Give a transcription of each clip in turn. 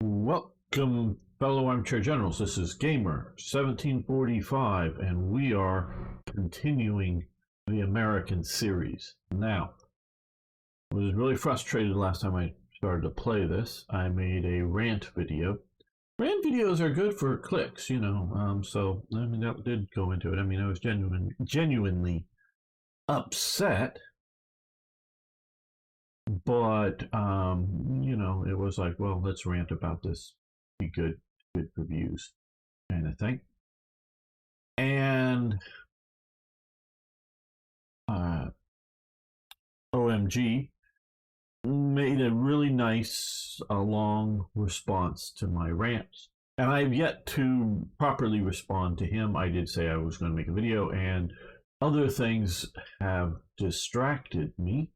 Welcome, fellow armchair generals. This is Gamer 1745, and we are continuing the American series. Now, I was really frustrated last time I started to play this. I made a rant video. Rant videos are good for clicks, so I mean that did go into it. I mean, I was genuinely upset, but it was like, well, let's rant about this. Be good reviews kind of thing. And OMG made a really nice, long response to my rants. And I've yet to properly respond to him. I did say I was going to make a video, and other things have distracted me,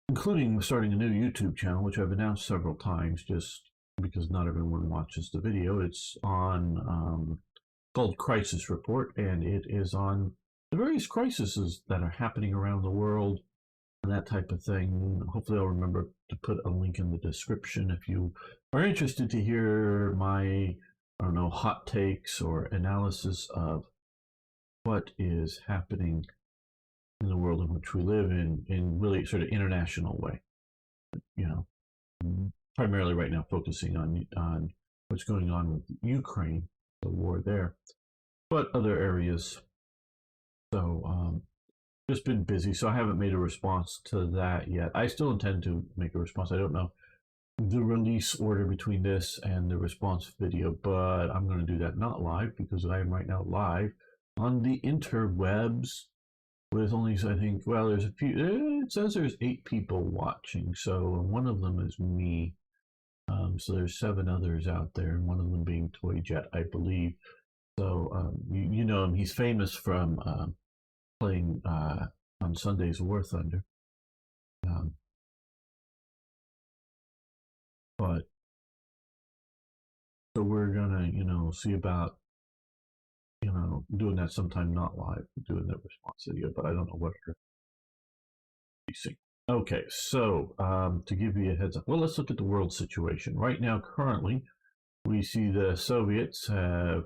including starting a new YouTube channel, which I've announced several times just because not everyone watches the video. It's on called Crisis Report, and it is on the various crises that are happening around the world and that type of thing. Hopefully I'll remember to put a link in the description if you are interested to hear my, hot takes or analysis of what is happening in the world in which we live in really sort of international way. Primarily right now focusing on what's going on with Ukraine, the war there, but other areas. So just been busy, so I haven't made a response to that yet. I still intend to make a response. I don't know the release order between this and the response video, but I'm going to do that not live because I am right now live on the interwebs with only, I think, well, there's a few, it says there's 8 people watching, so one of them is me. So there's 7 others out there, and one of them being Toy Jet, I believe. So you know him. He's famous from playing on Sunday's War Thunder. But so we're gonna, see about, doing that sometime not live, doing that response video, but I don't know what we're see. Okay, so to give you a heads up, well, let's look at the world situation. Right now, currently, we see the Soviets have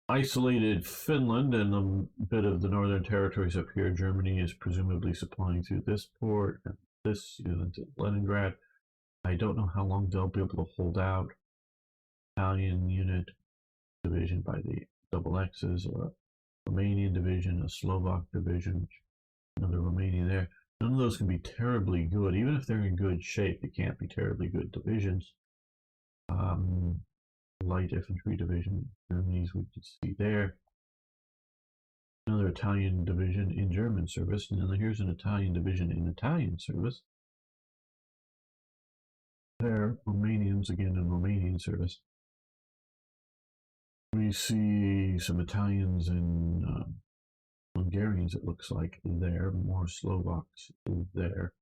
isolated Finland and a bit of the northern territories up here. Germany is presumably supplying through this port and this to Leningrad. I don't know how long they'll be able to hold out. Italian unit division by the double X's, or a Romanian division, a Slovak division, another Romania there. None of those can be terribly good. Even if they're in good shape, they can't be terribly good divisions. Light infantry division, Germany's we can see there. Another Italian division in German service, and then here's an Italian division in Italian service. There, Romanians again in Romanian service. We see some Italians and Hungarians, it looks like, there. More Slovaks there.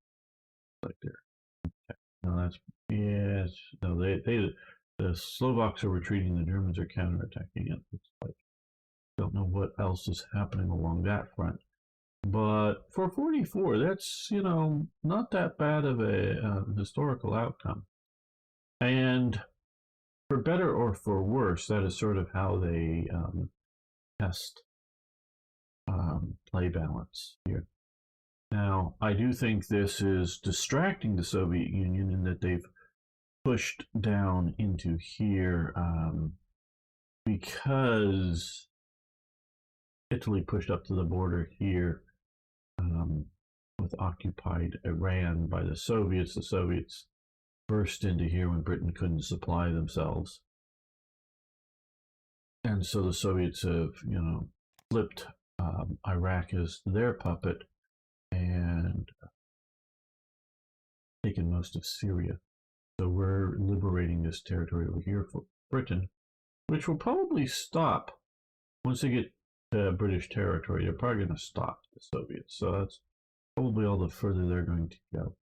Like there. No, that's, yes. No, the Slovaks are retreating, the Germans are counterattacking it. Looks like. Don't know what else is happening along that front. But for 44, that's, not that bad of a historical outcome. And for better or for worse, that is sort of how they test play balance here. Now, I do think this is distracting the Soviet Union in that they've pushed down into here because Italy pushed up to the border here with occupied Iran by the Soviets. The Soviets burst into here when Britain couldn't supply themselves. And so the Soviets have, flipped Iraq as their puppet and taken most of Syria. So we're liberating this territory over here for Britain, which will probably stop once they get to British territory. They're probably going to stop the Soviets. So that's probably all the further they're going to go.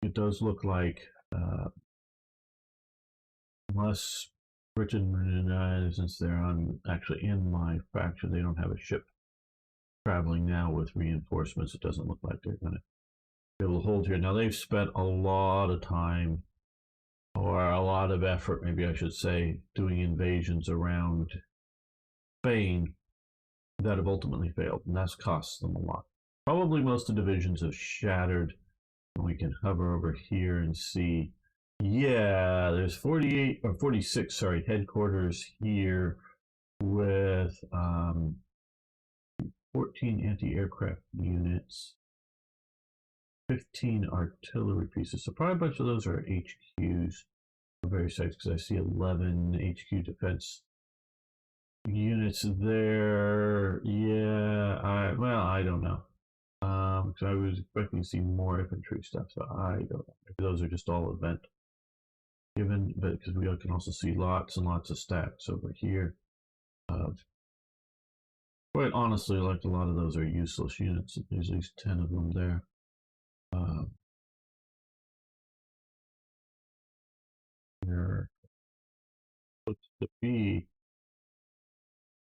It does look like unless Britain, since they're actually in my faction, they don't have a ship traveling now with reinforcements. It doesn't look like they're going to be able to hold here. Now they've spent a lot of time, or a lot of effort, maybe I should say, doing invasions around Spain that have ultimately failed, and that's cost them a lot. Probably most of the divisions have shattered. We can hover over here and see. Yeah, there's 48 or 46, sorry, headquarters here with 14 anti-aircraft units, 15 artillery pieces. So probably a bunch of those are HQs on various sites because I see 11 HQ defense units there. Yeah, I don't know. Because I was expecting to see more infantry stuff, so I don't know. Maybe those are just all event given, but because we can also see lots and lots of stacks over here. Quite honestly, like a lot of those are useless units. There's at least 10 of them there. There looks to be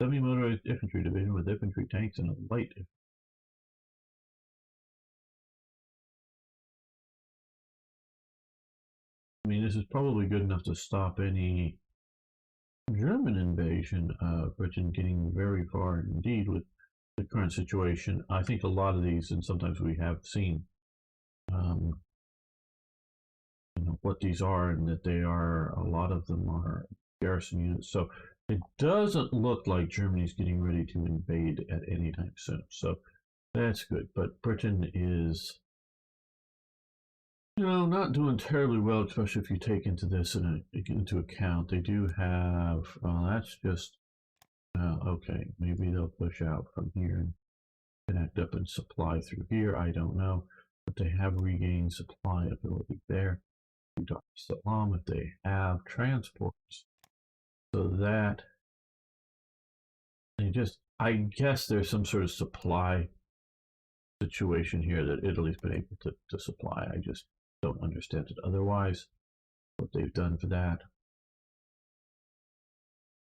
semi-motorized infantry division with infantry tanks and a light. I mean, this is probably good enough to stop any German invasion of Britain getting very far indeed with the current situation. I think a lot of these, and sometimes we have seen what these are, and that they are, a lot of them are garrison units. So it doesn't look like Germany's getting ready to invade at any time soon. So that's good. But Britain is, not doing terribly well, especially if you take into this into account. They do have, that's just, okay, maybe they'll push out from here and connect up and supply through here. I don't know. But they have regained supply ability there. Dar es Salaam, if they have transports. So that I guess there's some sort of supply situation here that Italy's been able to supply. I just don't understand it otherwise, what they've done for that.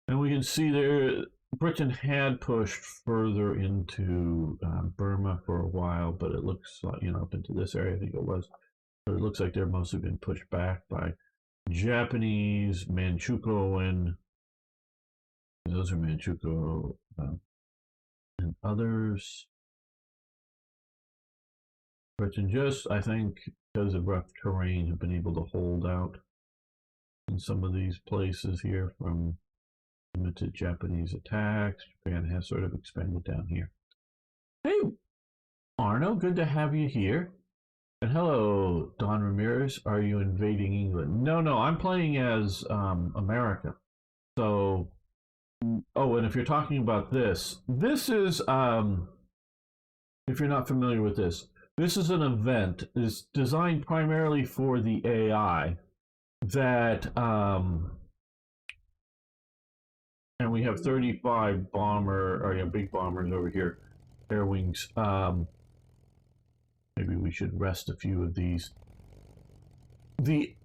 And we can see there, Britain had pushed further into Burma for a while, but it looks like, up into this area, I think it was. But it looks like they're mostly been pushed back by Japanese, Manchukuo, and those are Manchukuo and others. Britain just, I think, because of rough terrain, have been able to hold out in some of these places here from limited Japanese attacks. Japan has sort of expanded down here. Hey, Arno, good to have you here. And hello, Don Ramirez. Are you invading England? No, I'm playing as America. So, oh, and if you're talking about this is, if you're not familiar with this is an event is designed primarily for the AI that, and we have 35 bomber, or big bombers over here, air wings. Maybe we should rest a few of these. The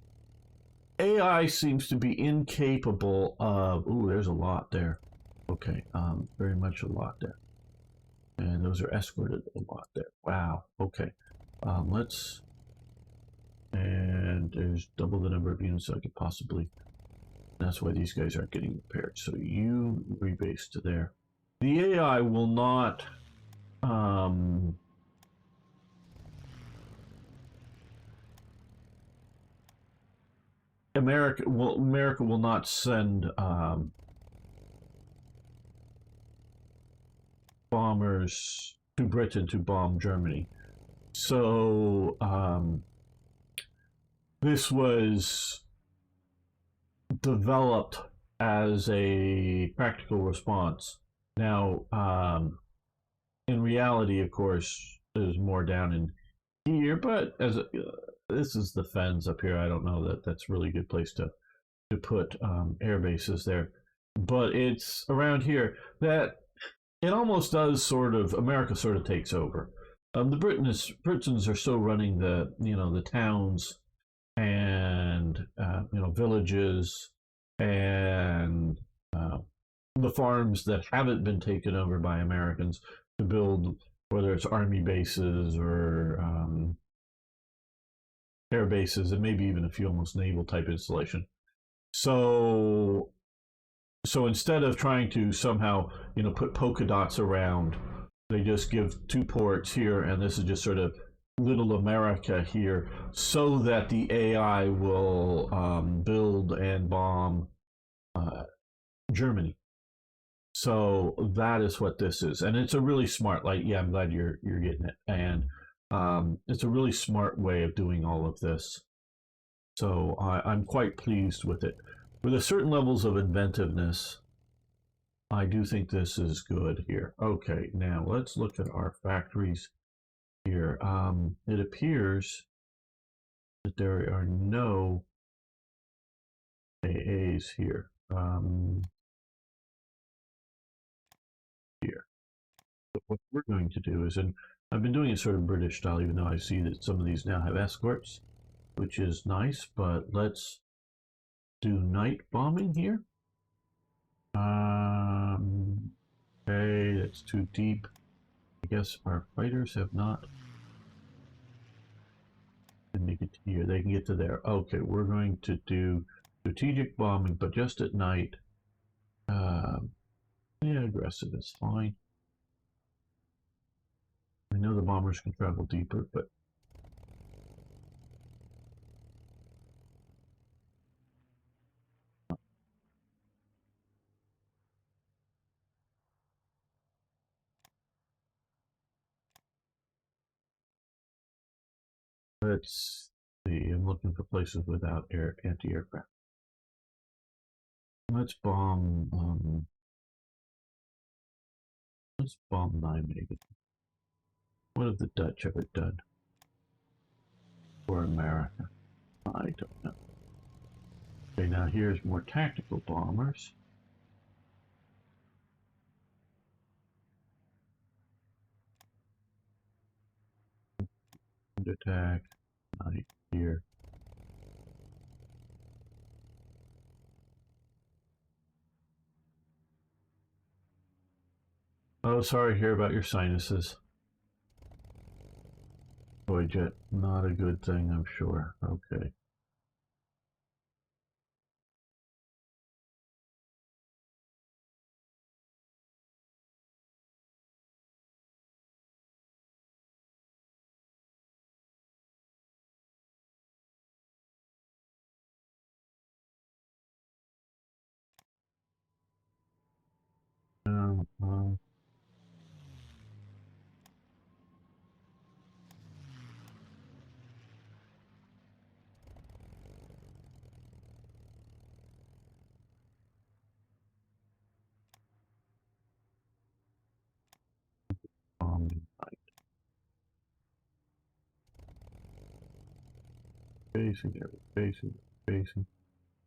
AI seems to be incapable of, ooh, there's a lot there. Okay, very much a lot there. And those are escorted a lot there. Wow, okay. And there's double the number of units I could possibly, that's why these guys aren't getting repaired. So you rebase to there. The AI will not, America will not send bombers to Britain to bomb Germany. So this was developed as a practical response. Now, in reality, of course, there's more down in here, but this is the fens up here. I don't know that that's really a good place to put air bases there, but it's around here that it almost does sort of, America sort of takes over. The Britons are still running the towns and villages and the farms that haven't been taken over by Americans to build, whether it's army bases or air bases and maybe even a few almost naval type installation. So so instead of trying to somehow put polka dots around, they just give two ports here, and this is just sort of little America here, so that the AI will build and bomb uh, Germany. So that is what this is, and it's a really smart. Like, yeah, I'm glad you're getting it, and it's a really smart way of doing all of this. So I'm quite pleased with it. With a certain levels of inventiveness, I do think this is good here. Okay, now let's look at our factories here. It appears that there are no AAs here. Here. But what we're going to do is, and I've been doing it sort of British style, even though I see that some of these now have escorts, which is nice, but let's do night bombing here. Okay, that's too deep. I guess our fighters have not make it to here. They can get to there. Okay, we're going to do strategic bombing, but just at night. Yeah, aggressive is fine. I know the bombers can travel deeper, but let's see. I'm looking for places without anti-aircraft. Let's bomb. Let's bomb Nijmegen. What have the Dutch ever done for America? I don't know. Okay, now here's more tactical bombers. Attack. Night here. Oh, sorry to hear about your sinuses. Boy, Jet, not a good thing, I'm sure. Okay. Um, um, Night. Facing, they're facing, facing.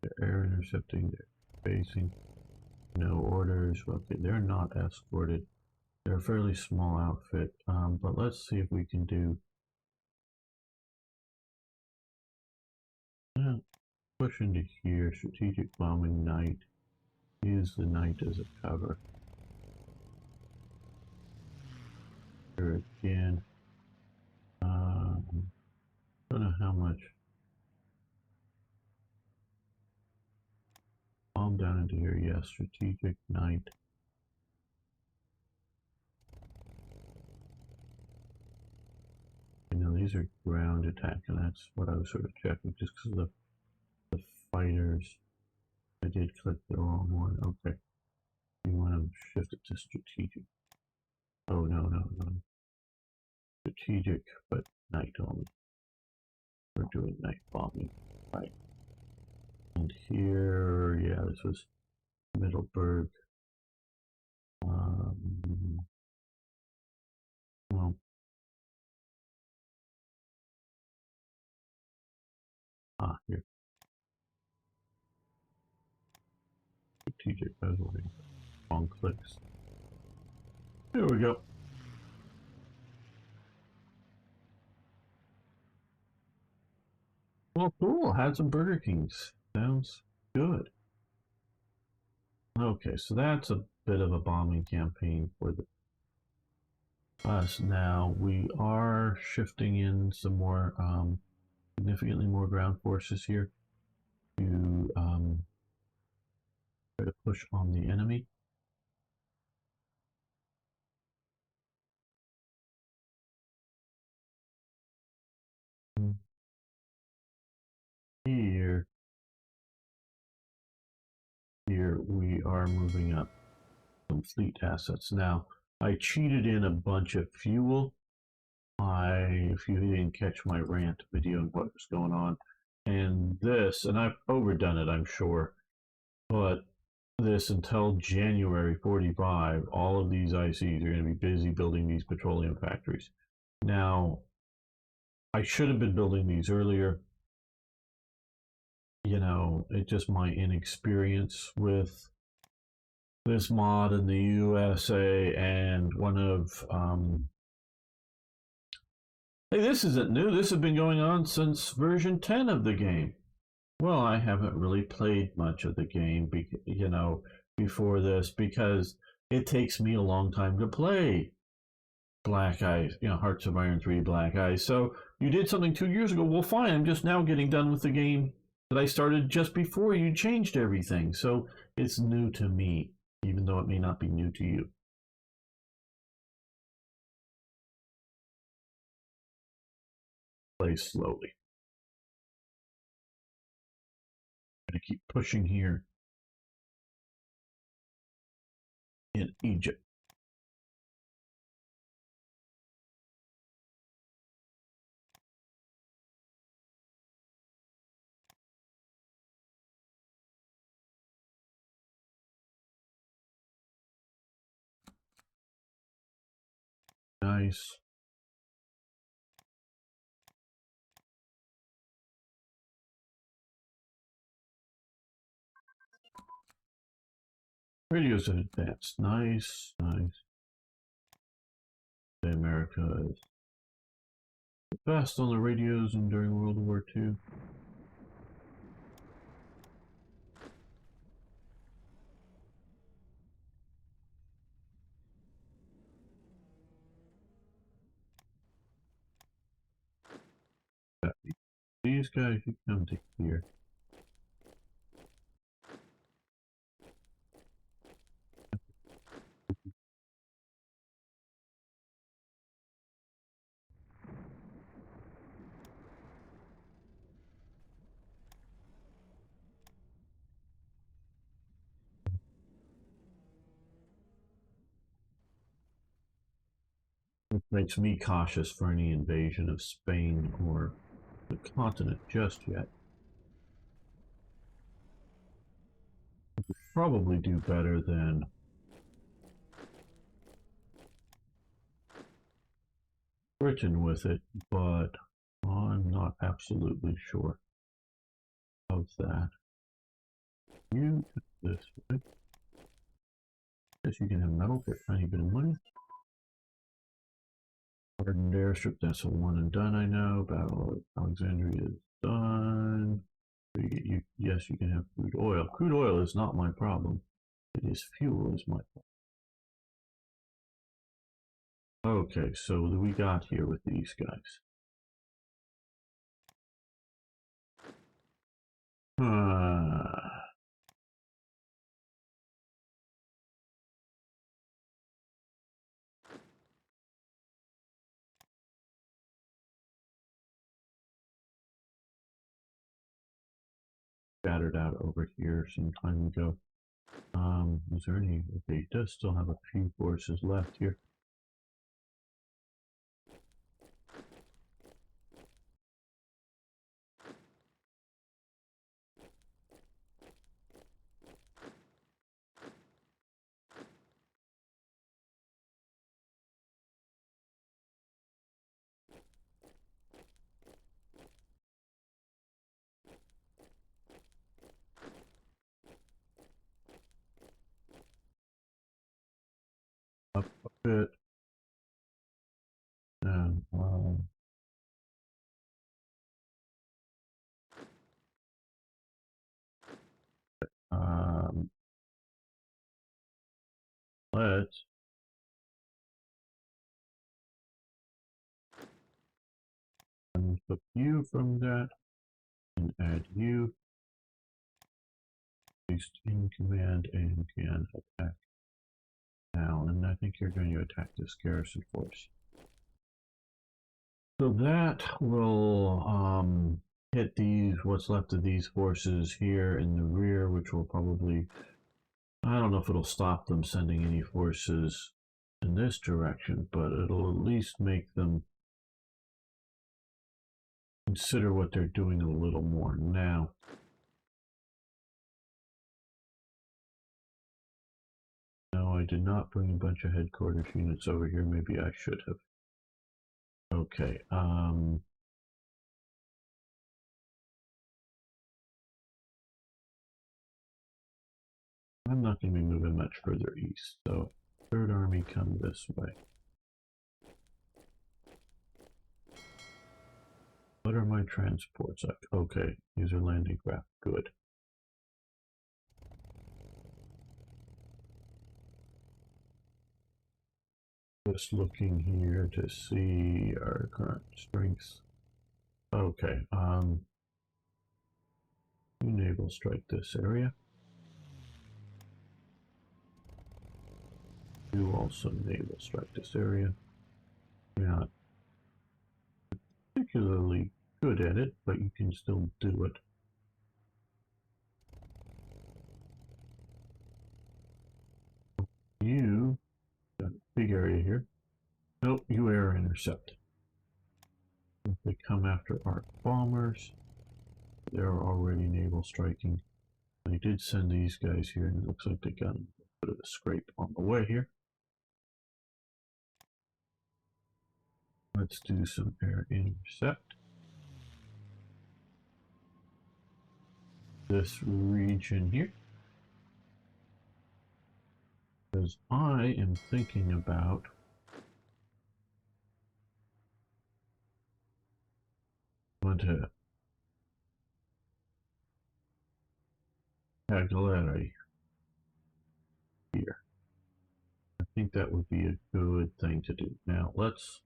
They're air intercepting, they're facing. No orders. Okay, they're not escorted. They're a fairly small outfit. But let's see if we can do. Yeah, push into here. Strategic bombing night. Use the night as a cover. Here again. Don't know how much. Bomb down into here. Yes, strategic night. You know, these are ground attack, and that's what I was sort of checking, just because of the fighters. I did click the wrong one. Okay. You want to shift it to strategic. Oh, no, no, no. Strategic, but night only. We're doing night bombing. Right. And here, yeah, this was Middleburg. Well, here. Strategic, I was wondering. Wrong clicks. There we go. Well, cool. Had some Burger Kings. Sounds good. Okay, so that's a bit of a bombing campaign for us now. We are shifting in some more significantly more ground forces here to try to push on the enemy. Here we are moving up some fleet assets. Now, I cheated in a bunch of fuel. If you didn't catch my rant video and what was going on, and this, and I've overdone it, I'm sure, but this until January 45, all of these ICs are going to be busy building these petroleum factories. Now, I should have been building these earlier. You know, it's just my inexperience with this mod in the USA, and one of hey, this isn't new. This has been going on since version 10 of the game. Well, I haven't really played much of the game, you know, before this because it takes me a long time to play Black Eyes, you know, Hearts of Iron 3 Black Eyes. So you did something 2 years ago. Well, fine. I'm just now getting done with the game that I started just before you changed everything. So it's new to me, even though it may not be new to you. Play slowly. I'm going to keep pushing here in Egypt. Nice. Radios in advance. Nice, nice. America is the best on the radios and during World War II. These guys should come to here. It makes me cautious for any invasion of Spain or the continent just yet. Probably do better than Britain with it, but I'm not absolutely sure of that. You this way. Guess you can have metal for a tiny bit of money. Hardened airstrip, that's a one and done, I know. Battle of Alexandria is done. Yes, you can have crude oil. Crude oil is not my problem. It is fuel is my problem. Okay, so what do we got here with these guys? Scattered out over here some time ago. Is there any? Okay, he does still have a few forces left here. Up a bit. And um, let's remove you from that and add you. Placed in command and can attack now. And I think you're going to attack this garrison force. So that will hit these, what's left of these forces here in the rear, which will probably, I don't know if it'll stop them sending any forces in this direction, but it'll at least make them consider what they're doing a little more now. No, I did not bring a bunch of headquarters units over here. Maybe I should have. Okay, I'm not going to be moving much further east, so Third Army come this way. What are my transports like? Okay, these are landing craft. Good. Just looking here to see our current strengths. Okay, you naval strike this area. You also naval strike this area. You're not particularly good at it, but you can still do it. You got a big area here. Nope, you air intercept. If they come after our bombers, they're already naval striking. I did send these guys here, and it looks like they got a bit of a scrape on the way here. Let's do some air intercept. This region here. Because I am thinking about going to Cagliari here. I think that would be a good thing to do. Now let's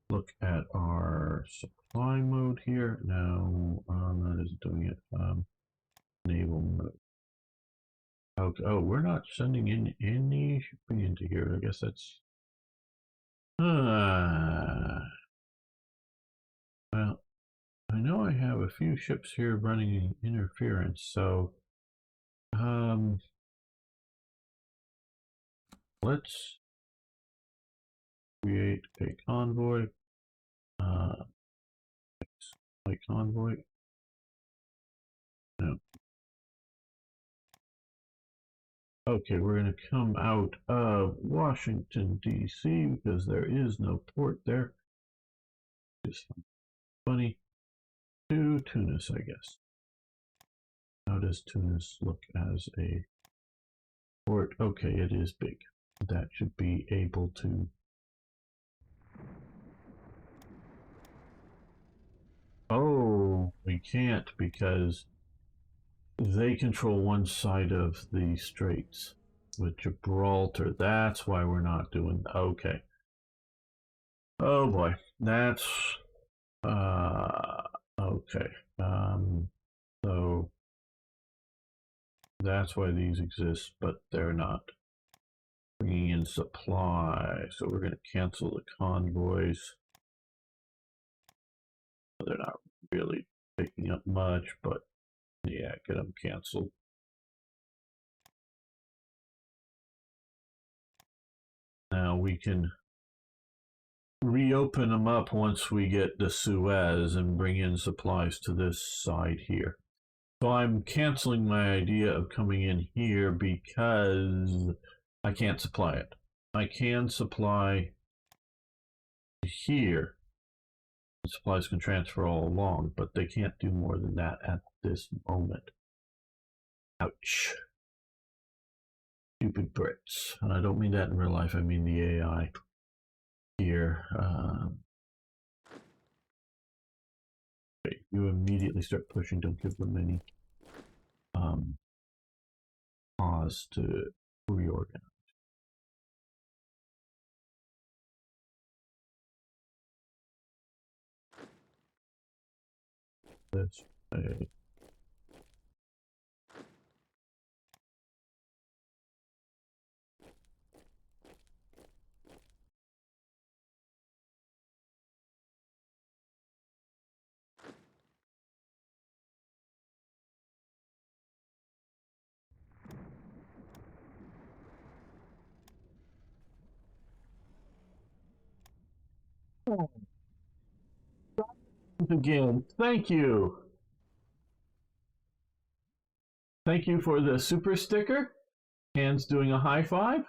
look at our supply mode here. No, that isn't doing it. Naval mode. Okay. Oh, we're not sending in any shipping into here. I guess that's. Well, I know I have a few ships here running interference, so let's create a convoy. Like convoy. No. Okay, we're going to come out of Washington, D.C. because there is no port there. Just funny. To Tunis, I guess. How does Tunis look as a port? Okay, it is big. That should be able to. Oh, we can't because they control one side of the straits with Gibraltar. That's why we're not doing. Okay. Oh boy, that's okay. So that's why these exist, but they're not bringing in supply. So we're going to cancel the convoys. They're not really picking up much, but yeah, get them canceled. Now we can reopen them up once we get the Suez and bring in supplies to this side here. So I'm canceling my idea of coming in here because I can't supply it. I can supply here. The supplies can transfer all along, but they can't do more than that at this moment. Ouch. Stupid Brits. And I don't mean that in real life, I mean the AI here. Okay, you immediately start pushing, don't give them any pause to reorganize. this way. Again, thank you. Thank you for the super sticker. Hands doing a high five.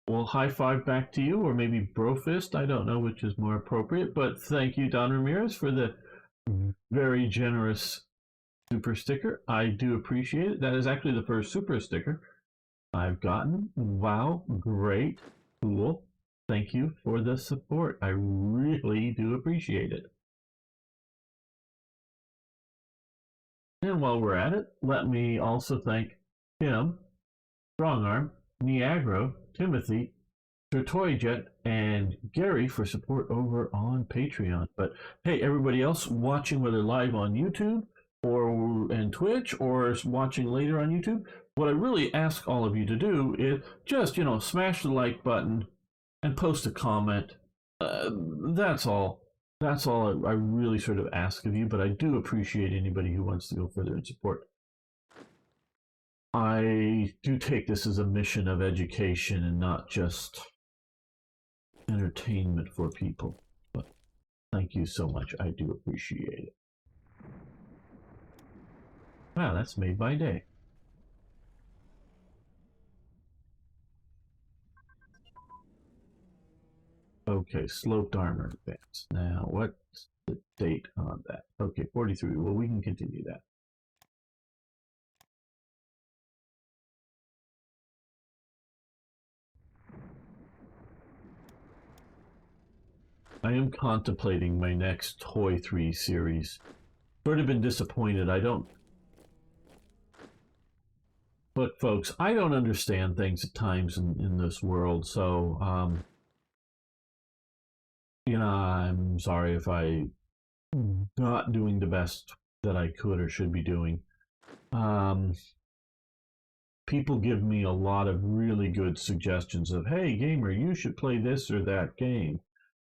We'll high five back to you, or maybe bro fist. I don't know which is more appropriate, but thank you, Don Ramirez, for the very generous super sticker. I do appreciate it. That is actually the first super sticker I've gotten. Wow, great, cool. Thank you for the support. I really do appreciate it. And while we're at it, let me also thank Tim, Strongarm, Niagara, Timothy, Toyjet, and Gary for support over on Patreon. But hey, everybody else watching, whether live on YouTube or and Twitch or watching later on YouTube, what I really ask all of you to do is just, smash the like button and post a comment. That's all. That's all I really sort of ask of you, but I do appreciate anybody who wants to go further and support. I do take this as a mission of education and not just entertainment for people. But thank you so much. I do appreciate it. Wow, that's made my day. Okay, sloped armor advance. Now, what's the date on that? Okay, 43. Well, we can continue that. I am contemplating my next Toy 3 series. Sort of been disappointed. I don't. Look, folks, I don't understand things at times in this world, so, I'm sorry if I not doing the best that I could or should be doing. Um, People give me a lot of really good suggestions of, hey, gamer, you should play this or that game.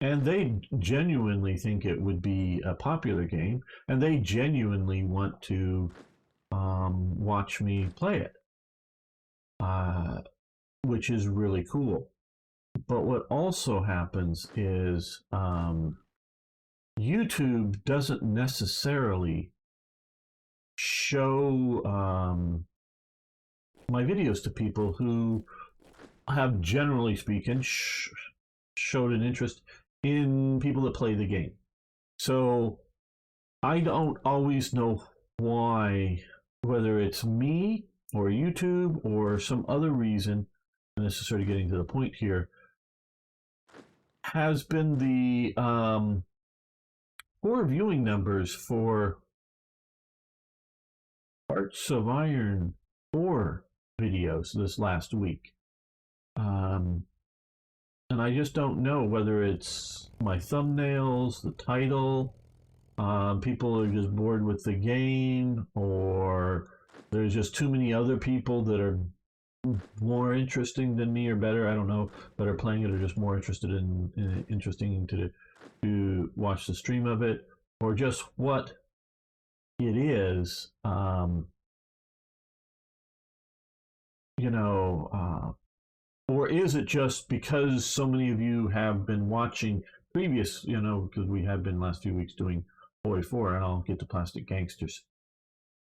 And they genuinely think it would be a popular game, and they genuinely want to watch me play it, which is really cool. But what also happens is YouTube doesn't necessarily show my videos to people who have, generally speaking, showed an interest in people that play the game. So I don't always know why, whether it's me or YouTube or some other reason, and this is sort of getting to the point here, has been the poor viewing numbers for Hearts of Iron 4 videos this last week. And I just don't know whether it's my thumbnails, the title, people are just bored with the game, or there's just too many other people that are more interesting than me or better, I don't know, that are playing it, or just more interested in interesting to watch the stream of it, or just what it is. Or is it just because so many of you have been watching previous, because we have been last few weeks doing Boy 4, and I'll get to Plastic Gangsters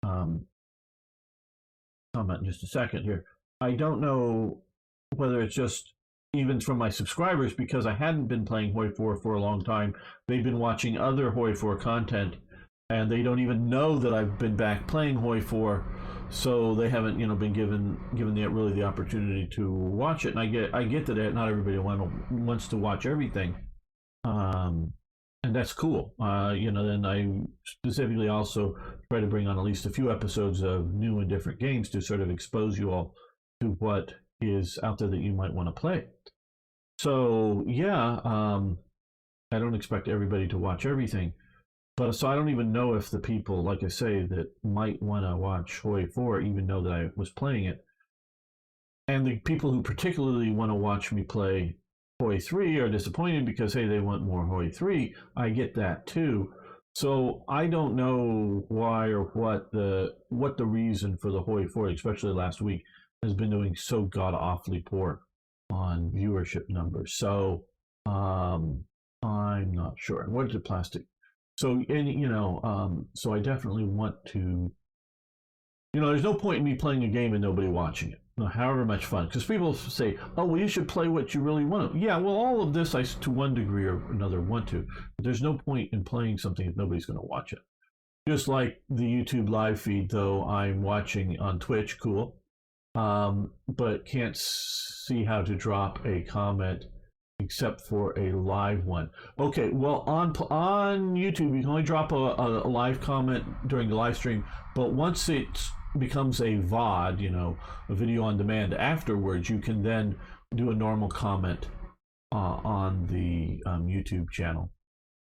comment in just a second here. I don't know whether it's just even from my subscribers, because I hadn't been playing Hoi 4 for a long time. They've been watching other Hoi 4 content, and they don't even know that I've been back playing Hoi 4, so they haven't, been given really the opportunity to watch it. And I get that not everybody wants to watch everything, and that's cool. Then I specifically also try to bring on at least a few episodes of new and different games to sort of expose you all to what is out there that you might want to play. So yeah, I don't expect everybody to watch everything, But so I don't even know if the people, like I say, that might want to watch Hoi 4 even know that I was playing it, and the people who particularly want to watch me play Hoi 3 are disappointed because, hey, they want more Hoi 3. I get that too. So I don't know why or what the reason for the Hoi 4, especially last week, has been doing so god awfully poor on viewership numbers. So I'm not sure. What is it, plastic? So and so I definitely want to. There's no point in me playing a game and nobody watching it, however much fun. Because people say, "Oh, well, you should play what you really want to." Yeah, well, all of this I, to one degree or another, want to. But there's no point in playing something if nobody's going to watch it. Just like the YouTube live feed, though, I'm watching on Twitch, cool, but can't see how to drop a comment except for a live one. Okay, well, on YouTube, you can only drop a live comment during the live stream, but once it becomes a VOD, a video on demand afterwards, you can then do a normal comment on the YouTube channel.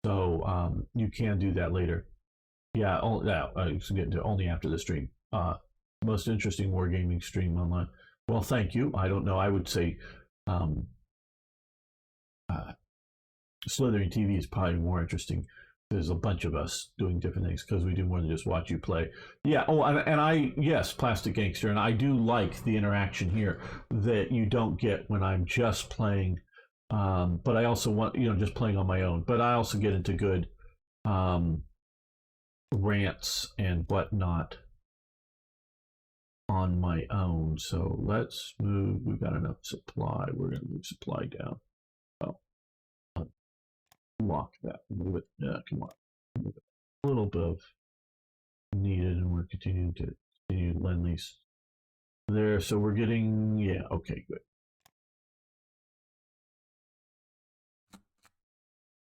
So you can do that later. Yeah, you can get into only after the stream. Most interesting wargaming stream online. Well, thank you. I don't know. I would say Slithering TV is probably more interesting. There's a bunch of us doing different things because we do more than just watch you play. Yeah. Oh, and yes, Plastic Gangster, and I do like the interaction here that you don't get when I'm just playing. But I also want, just playing on my own. But I also get into good rants and whatnot on my own. So let's move. We've got enough supply. We're going to move supply down. Oh, lock that. Move it. Yeah, come on. Move it. A little bit of needed, and we're continuing to lend lease there. So we're getting, yeah, okay, good.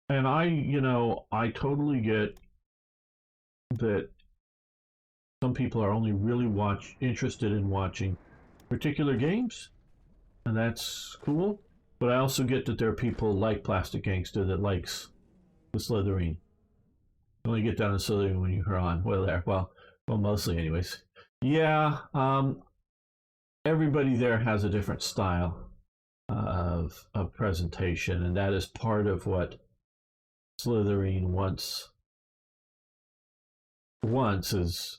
And I totally get that some people are only really interested in watching particular games, and that's cool. But I also get that there are people like Plastic Gangster that likes the Slitherine. You only get down to Slitherine when you're on. Well, mostly anyways. Yeah, everybody there has a different style of presentation, and that is part of what Slitherine wants is,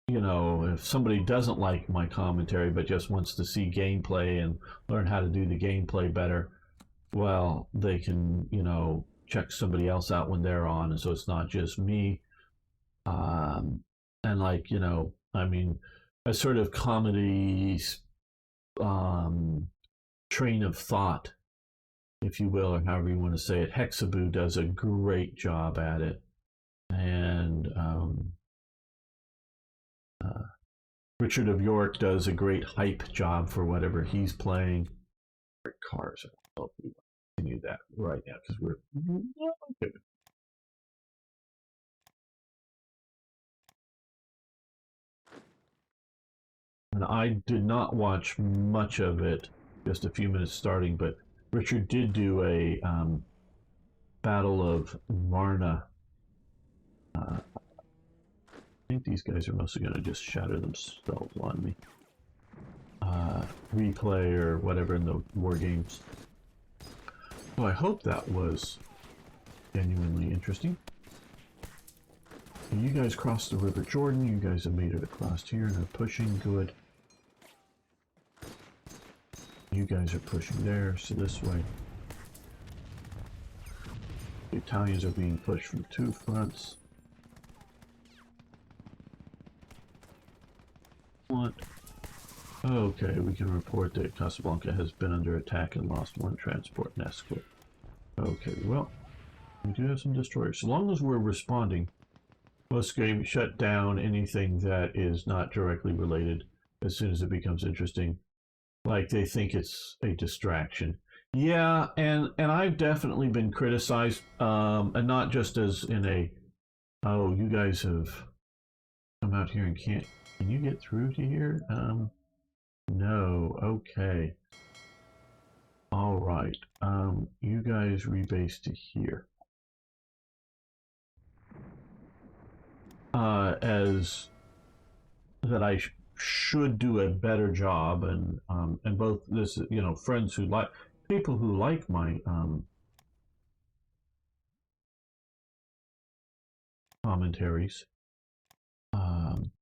if somebody doesn't like my commentary but just wants to see gameplay and learn how to do the gameplay better, well, they can, check somebody else out when they're on, and so it's not just me. And I mean, a sort of comedy train of thought, if you will, or however you want to say it. Hexaboo does a great job at it, and Richard of York does a great hype job for whatever he's playing. Cars. I'll continue that right now because we're okay. And I did not watch much of it, just a few minutes starting, but Richard did do a Battle of Varna. I think these guys are mostly going to just shatter themselves on me. Replay or whatever in the war games. So I hope that was genuinely interesting. And you guys crossed the River Jordan. You guys have made it across here and are pushing. Good. You guys are pushing there, so this way. The Italians are being pushed from two fronts. What? Okay, we can report that Casablanca has been under attack and lost one transport and escort. Okay, well, we do have some destroyers. So long as we're responding, most games shut down anything that is not directly related as soon as it becomes interesting. Like they think it's a distraction. Yeah, and I've definitely been criticized, and not just as in a, oh, you guys have come out here and can you get through to here? No, okay. All right, you guys rebase to here. as that I should do a better job, and both this, friends who like people who like my commentaries, um,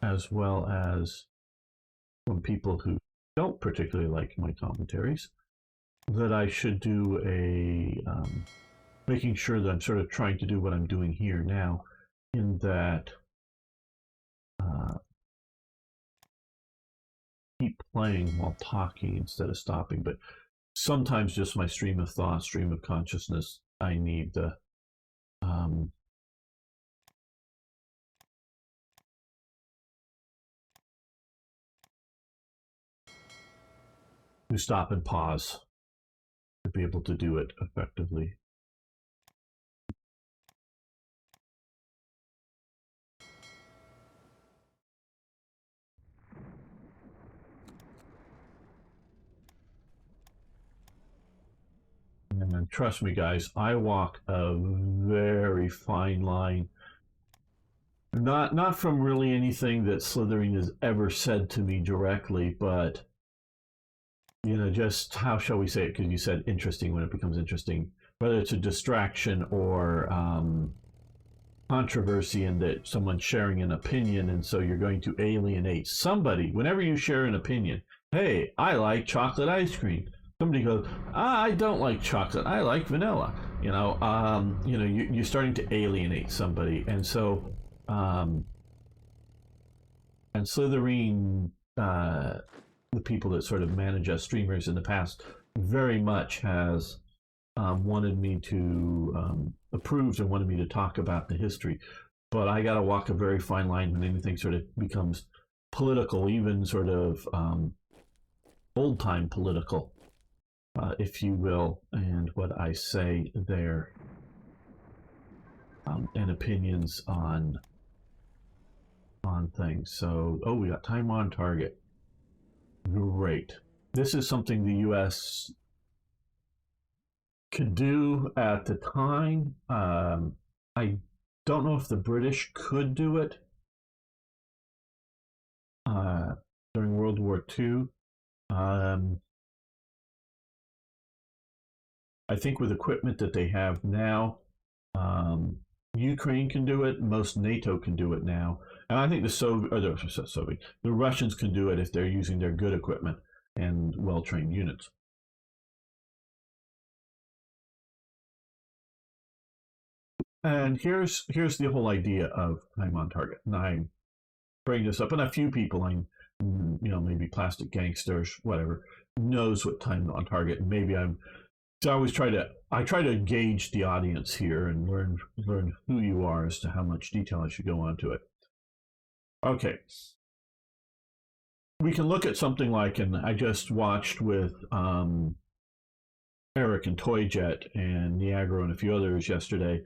as well as from people who don't particularly like my commentaries, that I should do a making sure that I'm sort of trying to do what I'm doing here now, in that uh, keep playing while talking instead of stopping. But sometimes just my stream of thought, stream of consciousness, I need um, to stop and pause to be able to do it effectively. And trust me, guys, I walk a very fine line. Not from really anything that Slytherin has ever said to me directly, but just how shall we say it? Because you said interesting when it becomes interesting, whether it's a distraction or controversy, in that someone's sharing an opinion, and so you're going to alienate somebody. Whenever you share an opinion, hey, I like chocolate ice cream. Somebody goes, I don't like chocolate. I like vanilla. You're starting to alienate somebody, and so, and Slytherin, the people that sort of manage us streamers in the past, very much has wanted me to approved and wanted me to talk about the history. But I got to walk a very fine line when anything sort of becomes political, even sort of old time political, if you will, and what I say there, and opinions on things. So, we got time on target. Great. This is something the U.S. could do at the time. I don't know if the British could do it during World War II. I think with equipment that they have now, Ukraine can do it. Most NATO can do it now, and I think the Russians can do it if they're using their good equipment and well-trained units. And here's the whole idea of time on target. And I bring this up, and a few people maybe Plastic Gangsters, whatever, knows what time on target. And maybe I always try to gauge the audience here and learn who you are as to how much detail I should go on to it. Okay. We can look at something like, and I just watched with Eric and Toyjet and Niagara and a few others yesterday.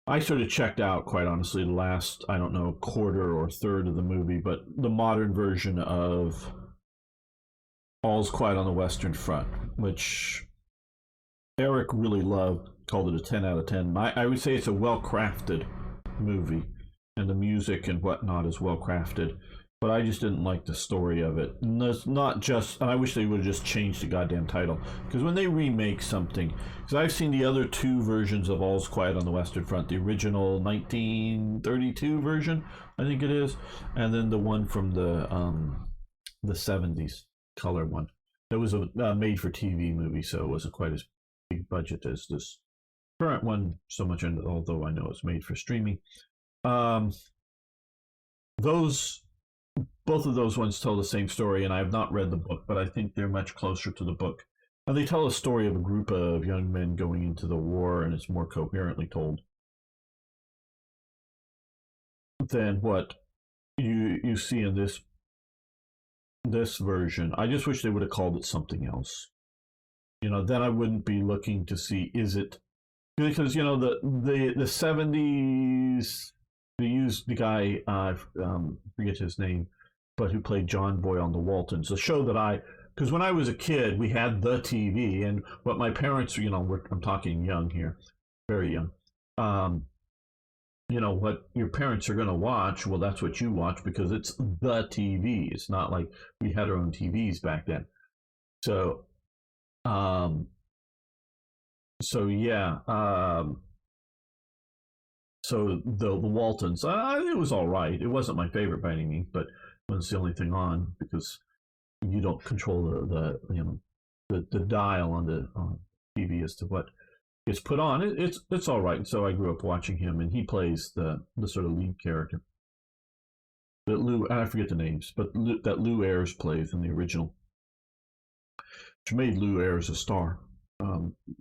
I sort of checked out, quite honestly, the last, I don't know, quarter or third of the movie, but the modern version of All's Quiet on the Western Front, which Eric really loved, called it a 10 out of 10. I would say it's a well-crafted movie, and the music and whatnot is well-crafted, but I just didn't like the story of it. And it's not just, and I wish they would have just changed the goddamn title, because when they remake something, because I've seen the other two versions of All's Quiet on the Western Front, the original 1932 version, I think it is, and then the one from the 70s color one. It was a made-for-TV movie, so it wasn't quite as big budget as this current one, so much, although I know it's made for streaming. Both of those ones tell the same story, and I have not read the book, but I think they're much closer to the book. And they tell a story of a group of young men going into the war, and it's more coherently told than what you see in this version. I just wish they would have called it something else. Then I wouldn't be looking to see, is it, because the 70s, they used the guy, forget his name, but who played John Boy on the Waltons, a show that because when I was a kid, we had the TV, and what my parents, I'm talking young here, very young, what your parents are going to watch, well, that's what you watch because it's the TV. It's not like we had our own TVs back then. So, um, so yeah, so the Waltons, it was all right. It wasn't my favorite by any means, but it was the only thing on because you don't control the dial on the TV as to what gets put on. It's all right. So I grew up watching him, and he plays the sort of lead character that I forget the names, but that Lou Ayres plays in the original, which made Lou Ayres a star.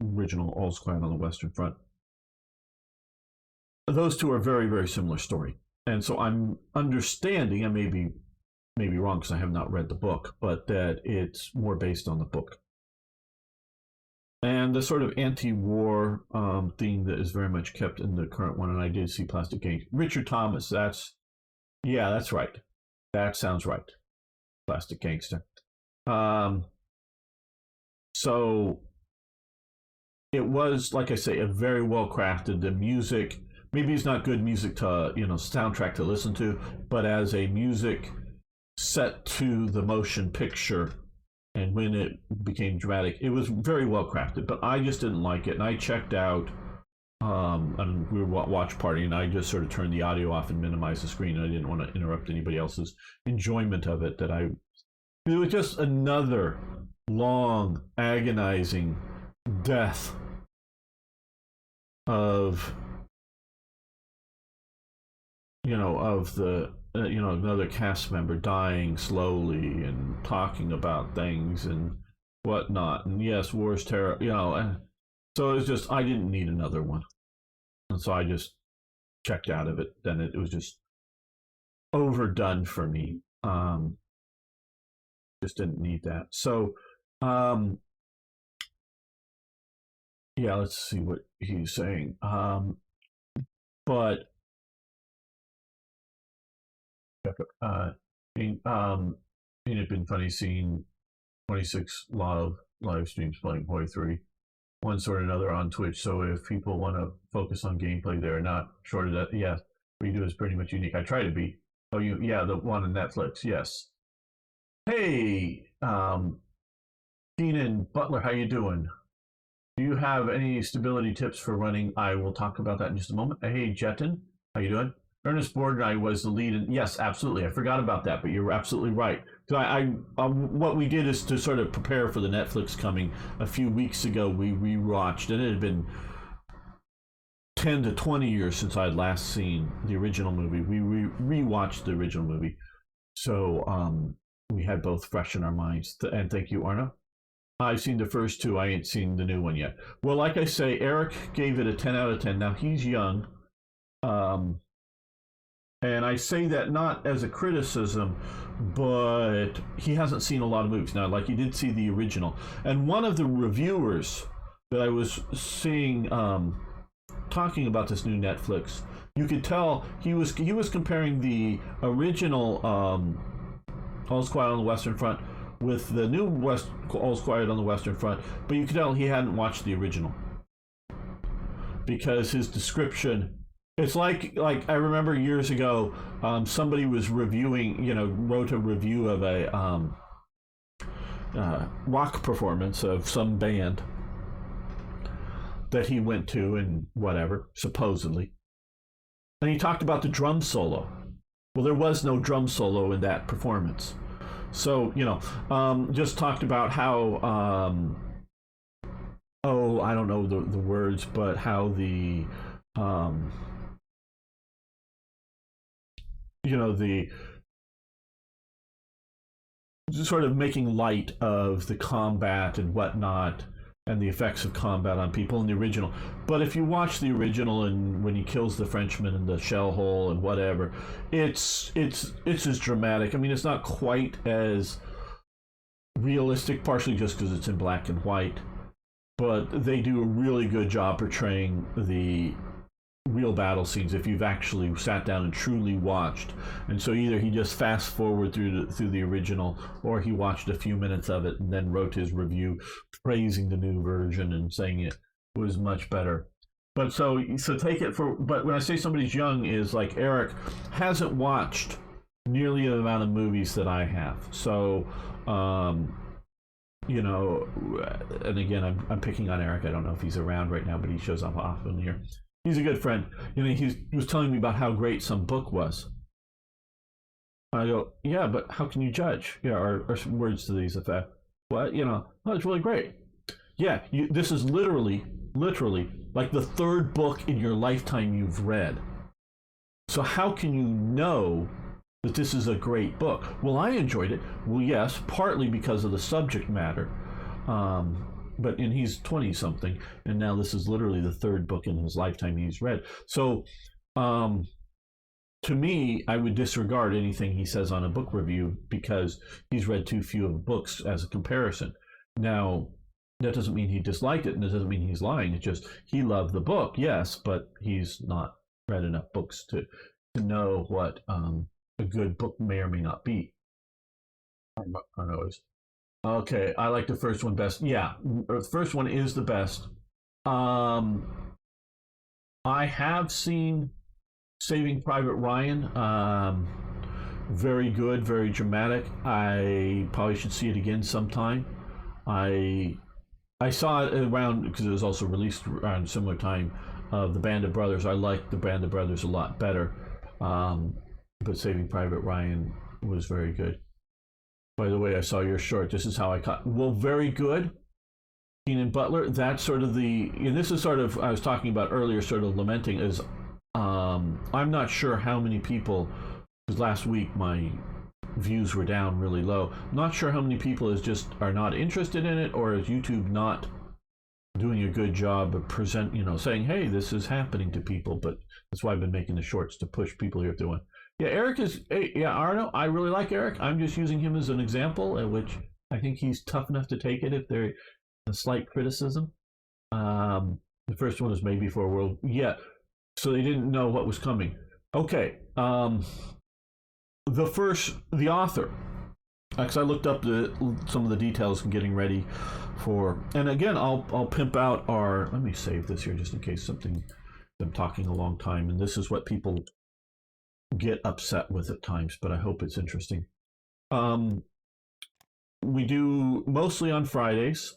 Original All's Quiet on the Western Front. Those two are very, very similar story, and so I'm understanding. I may be wrong because I have not read the book, but that it's more based on the book. And the sort of anti-war theme that is very much kept in the current one, and I did see Plastic Gangster. Richard Thomas, that's right. That sounds right. Plastic Gangster. So it was, like I say, a very well crafted. The music, maybe it's not good music to soundtrack to listen to, but as a music set to the motion picture, and when it became dramatic, it was very well crafted. But I just didn't like it, and I checked out. And we were watch party, and I just sort of turned the audio off and minimized the screen. And I didn't want to interrupt anybody else's enjoyment of it. It was just another long, agonizing death of another cast member dying slowly and talking about things and whatnot. And yes, war is terrible, and so it was just, I didn't need another one. And so I just checked out of it. Then it was just overdone for me. Just didn't need that. So, yeah, let's see what he's saying. But it had been funny seeing 26 live streams playing Hoi 3, one sort or another on Twitch. So if people want to focus on gameplay, they're not short of that. Yeah, what you do is pretty much unique. I try to be. Oh, yeah, the one on Netflix. Yes. Hey, Keenan Butler, how you doing? Do you have any stability tips for running? I will talk about that in just a moment. Hey, Jetin, how you doing? Ernest Borgnine was the lead. Yes, absolutely. I forgot about that, but you're absolutely right. So what we did is to sort of prepare for the Netflix coming. A few weeks ago, we rewatched, and it had been 10 to 20 years since I'd last seen the original movie. We rewatched the original movie. So we had both fresh in our minds. And thank you, Arna. I've seen the first two. I ain't seen the new one yet. Well, like I say, Eric gave it a 10 out of 10. Now, he's young. And I say that not as a criticism, but he hasn't seen a lot of movies. Now, like he did see the original. And one of the reviewers that I was seeing talking about this new Netflix, you could tell he was comparing the original All's Quiet on the Western Front with the new All's Quiet on the Western Front, but you could tell he hadn't watched the original because his description. It's like I remember years ago, somebody was reviewing, wrote a review of a rock performance of some band that he went to and whatever, supposedly. And he talked about the drum solo. Well, there was no drum solo in that performance. So, just talked about how, I don't know the words, but how the, the sort of making light of the combat and whatnot and the effects of combat on people in the original. But if you watch the original and when he kills the Frenchman in the shell hole and whatever, it's as dramatic. I mean, it's not quite as realistic, partially just because it's in black and white, but they do a really good job portraying the real battle scenes if you've actually sat down and truly watched. And so either he just fast forward through the original, or he watched a few minutes of it and then wrote his review praising the new version and saying it was much better. But so take it for. But when I say somebody's young, is like Eric hasn't watched nearly the amount of movies that I have. So, um, you know, and again, I'm picking on Eric. I don't know if he's around right now, but he shows up often here. He's a good friend. You know, he was telling me about how great some book was. I go, yeah, but how can you judge? Yeah, or some words to these effect. What? You know, oh, it's really great. Yeah, this is literally like the third book in your lifetime you've read. So how can you know that this is a great book? Well, I enjoyed it. Well, yes, partly because of the subject matter. And he's 20 something, and now this is literally the third book in his lifetime he's read. So, to me, I would disregard anything he says on a book review because he's read too few of the books as a comparison. Now, that doesn't mean he disliked it, and it doesn't mean he's lying. It's just he loved the book, yes, but he's not read enough books to know what a good book may or may not be. I don't know. Okay, I like the first one best. Yeah, the first one is the best. I have seen Saving Private Ryan. Very good, very dramatic. I probably should see it again sometime. I I saw it around because it was also released around a similar time of the Band of Brothers. I liked the Band of Brothers a lot better, but Saving Private Ryan was very good. By the way, I saw your short. This is how I caught. Well, very good. Keenan Butler. That's sort of the. And this is sort of I was talking about earlier. Sort of lamenting is. I'm not sure how many people. Because last week my views were down really low. I'm not sure how many people is just are not interested in it, or is YouTube not doing a good job of saying, hey, this is happening to people. But that's why I've been making the shorts to push people here if they want. Yeah, Eric is. Yeah, Arno. I really like Eric. I'm just using him as an example, at which I think he's tough enough to take it if there's a slight criticism. The first one was made before World. Yeah, so they didn't know what was coming. Okay. The author, because I looked up some of the details and getting ready for, and again, I'll pimp out our. Let me save this here just in case something. I'm talking a long time, and this is what people get upset with at times, but I hope it's interesting. We do mostly on Fridays.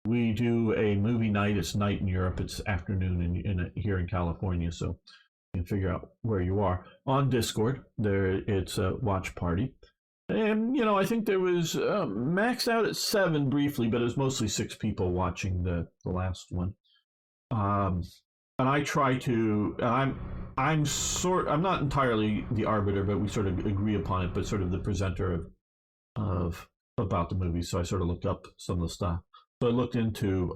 We do a movie night. It's night in Europe. It's afternoon here in California. So you can figure out where you are on Discord. It's a watch party, and I think there was maxed out at 7 briefly, but it was mostly 6 people watching the last one. And I try to. I'm not entirely the arbiter, but we sort of agree upon it. But sort of the presenter of about the movie. So I sort of looked up some of the stuff. So I looked into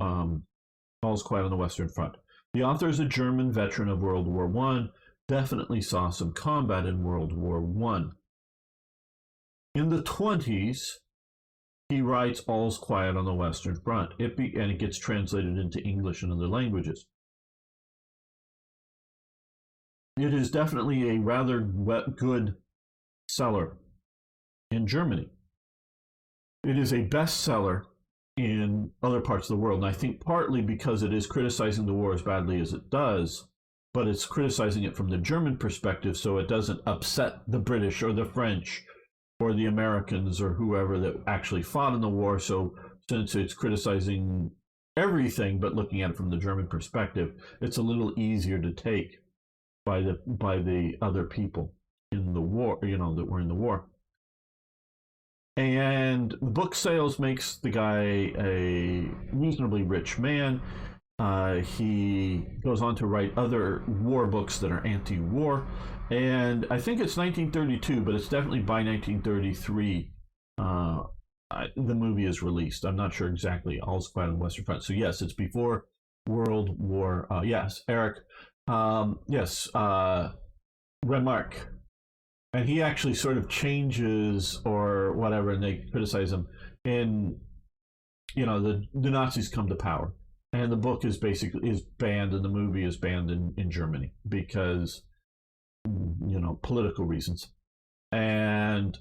All's Quiet on the Western Front. The author is a German veteran of World War One. Definitely saw some combat in World War One. In the 20s, he writes All's Quiet on the Western Front. And it gets translated into English and other languages. It is definitely a rather good seller in Germany. It is a bestseller in other parts of the world. And I think partly because it is criticizing the war as badly as it does, but it's criticizing it from the German perspective, so it doesn't upset the British or the French or the Americans or whoever that actually fought in the war. So since it's criticizing everything but looking at it from the German perspective, it's a little easier to take by the other people in the war, that were in the war. And the book sales makes the guy a reasonably rich man. He goes on to write other war books that are anti-war. And I think it's 1932, but it's definitely by 1933 the movie is released. I'm not sure exactly. All's Quiet on the Western Front. So yes, it's before World War. Yes, Eric. Yes, Remarque. And he actually sort of changes or whatever, and they criticize him. And the Nazis come to power, and the book is banned, and the movie is banned in Germany because political reasons. And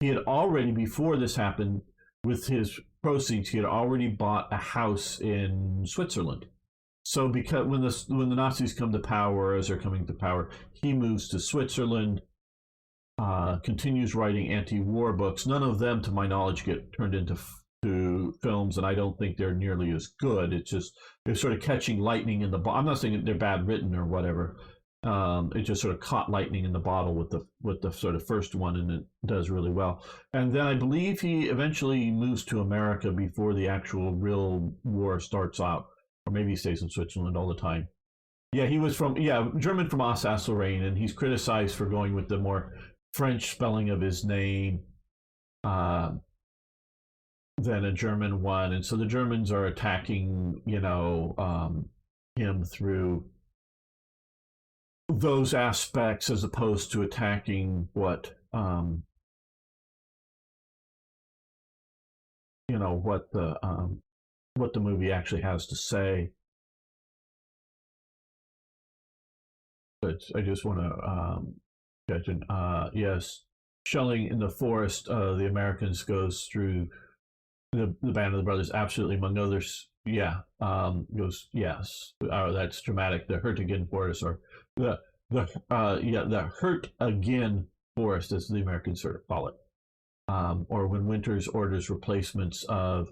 he had already, before this happened, with his proceeds, he had already bought a house in Switzerland. So because when the Nazis come to power, as they're coming to power, he moves to Switzerland, continues writing anti-war books. None of them, to my knowledge, get turned into films, and I don't think they're nearly as good. It's just they're sort of catching lightning in the bottle. I'm not saying they're bad written or whatever. It just sort of caught lightning in the bottle with the sort of first one, and it does really well. And then I believe he eventually moves to America before the actual real war starts out, or maybe he stays in Switzerland all the time. Yeah, he was German from Alsace-Lorraine, and he's criticized for going with the more French spelling of his name than a German one, and so the Germans are attacking, him through those aspects as opposed to attacking what the movie actually has to say. But I just want to yes, shelling in the forest. The Americans goes through the Band of the Brothers, absolutely, among others. Yeah, goes yes. That's dramatic. The Hurt Again Forest, or the Hurt Again Forest, as the Americans sort of call it, or when Winters orders replacements of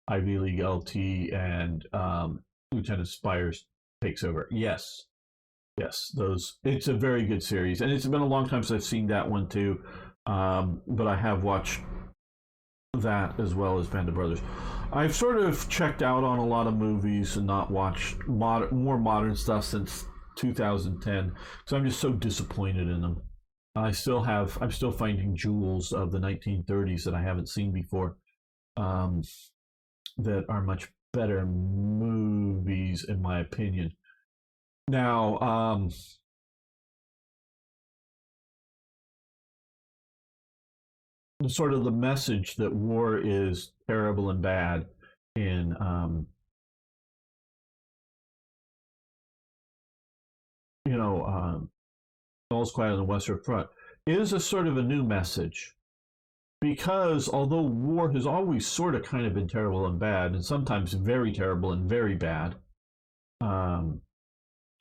Ivy League LT and Lieutenant Spires takes over. Yes, those. It's a very good series, and it's been a long time since I've seen that one too. But I have watched that as well as Band of Brothers. I've sort of checked out on a lot of movies and not watched more modern stuff since 2010 because I'm just so disappointed in them. I'm still finding jewels of the 1930s that I haven't seen before, that are much better movies in my opinion. Now, sort of the message that war is terrible and bad in All's Quiet on the Western Front is a sort of a new message, because although war has always sort of kind of been terrible and bad, and sometimes very terrible and very bad, a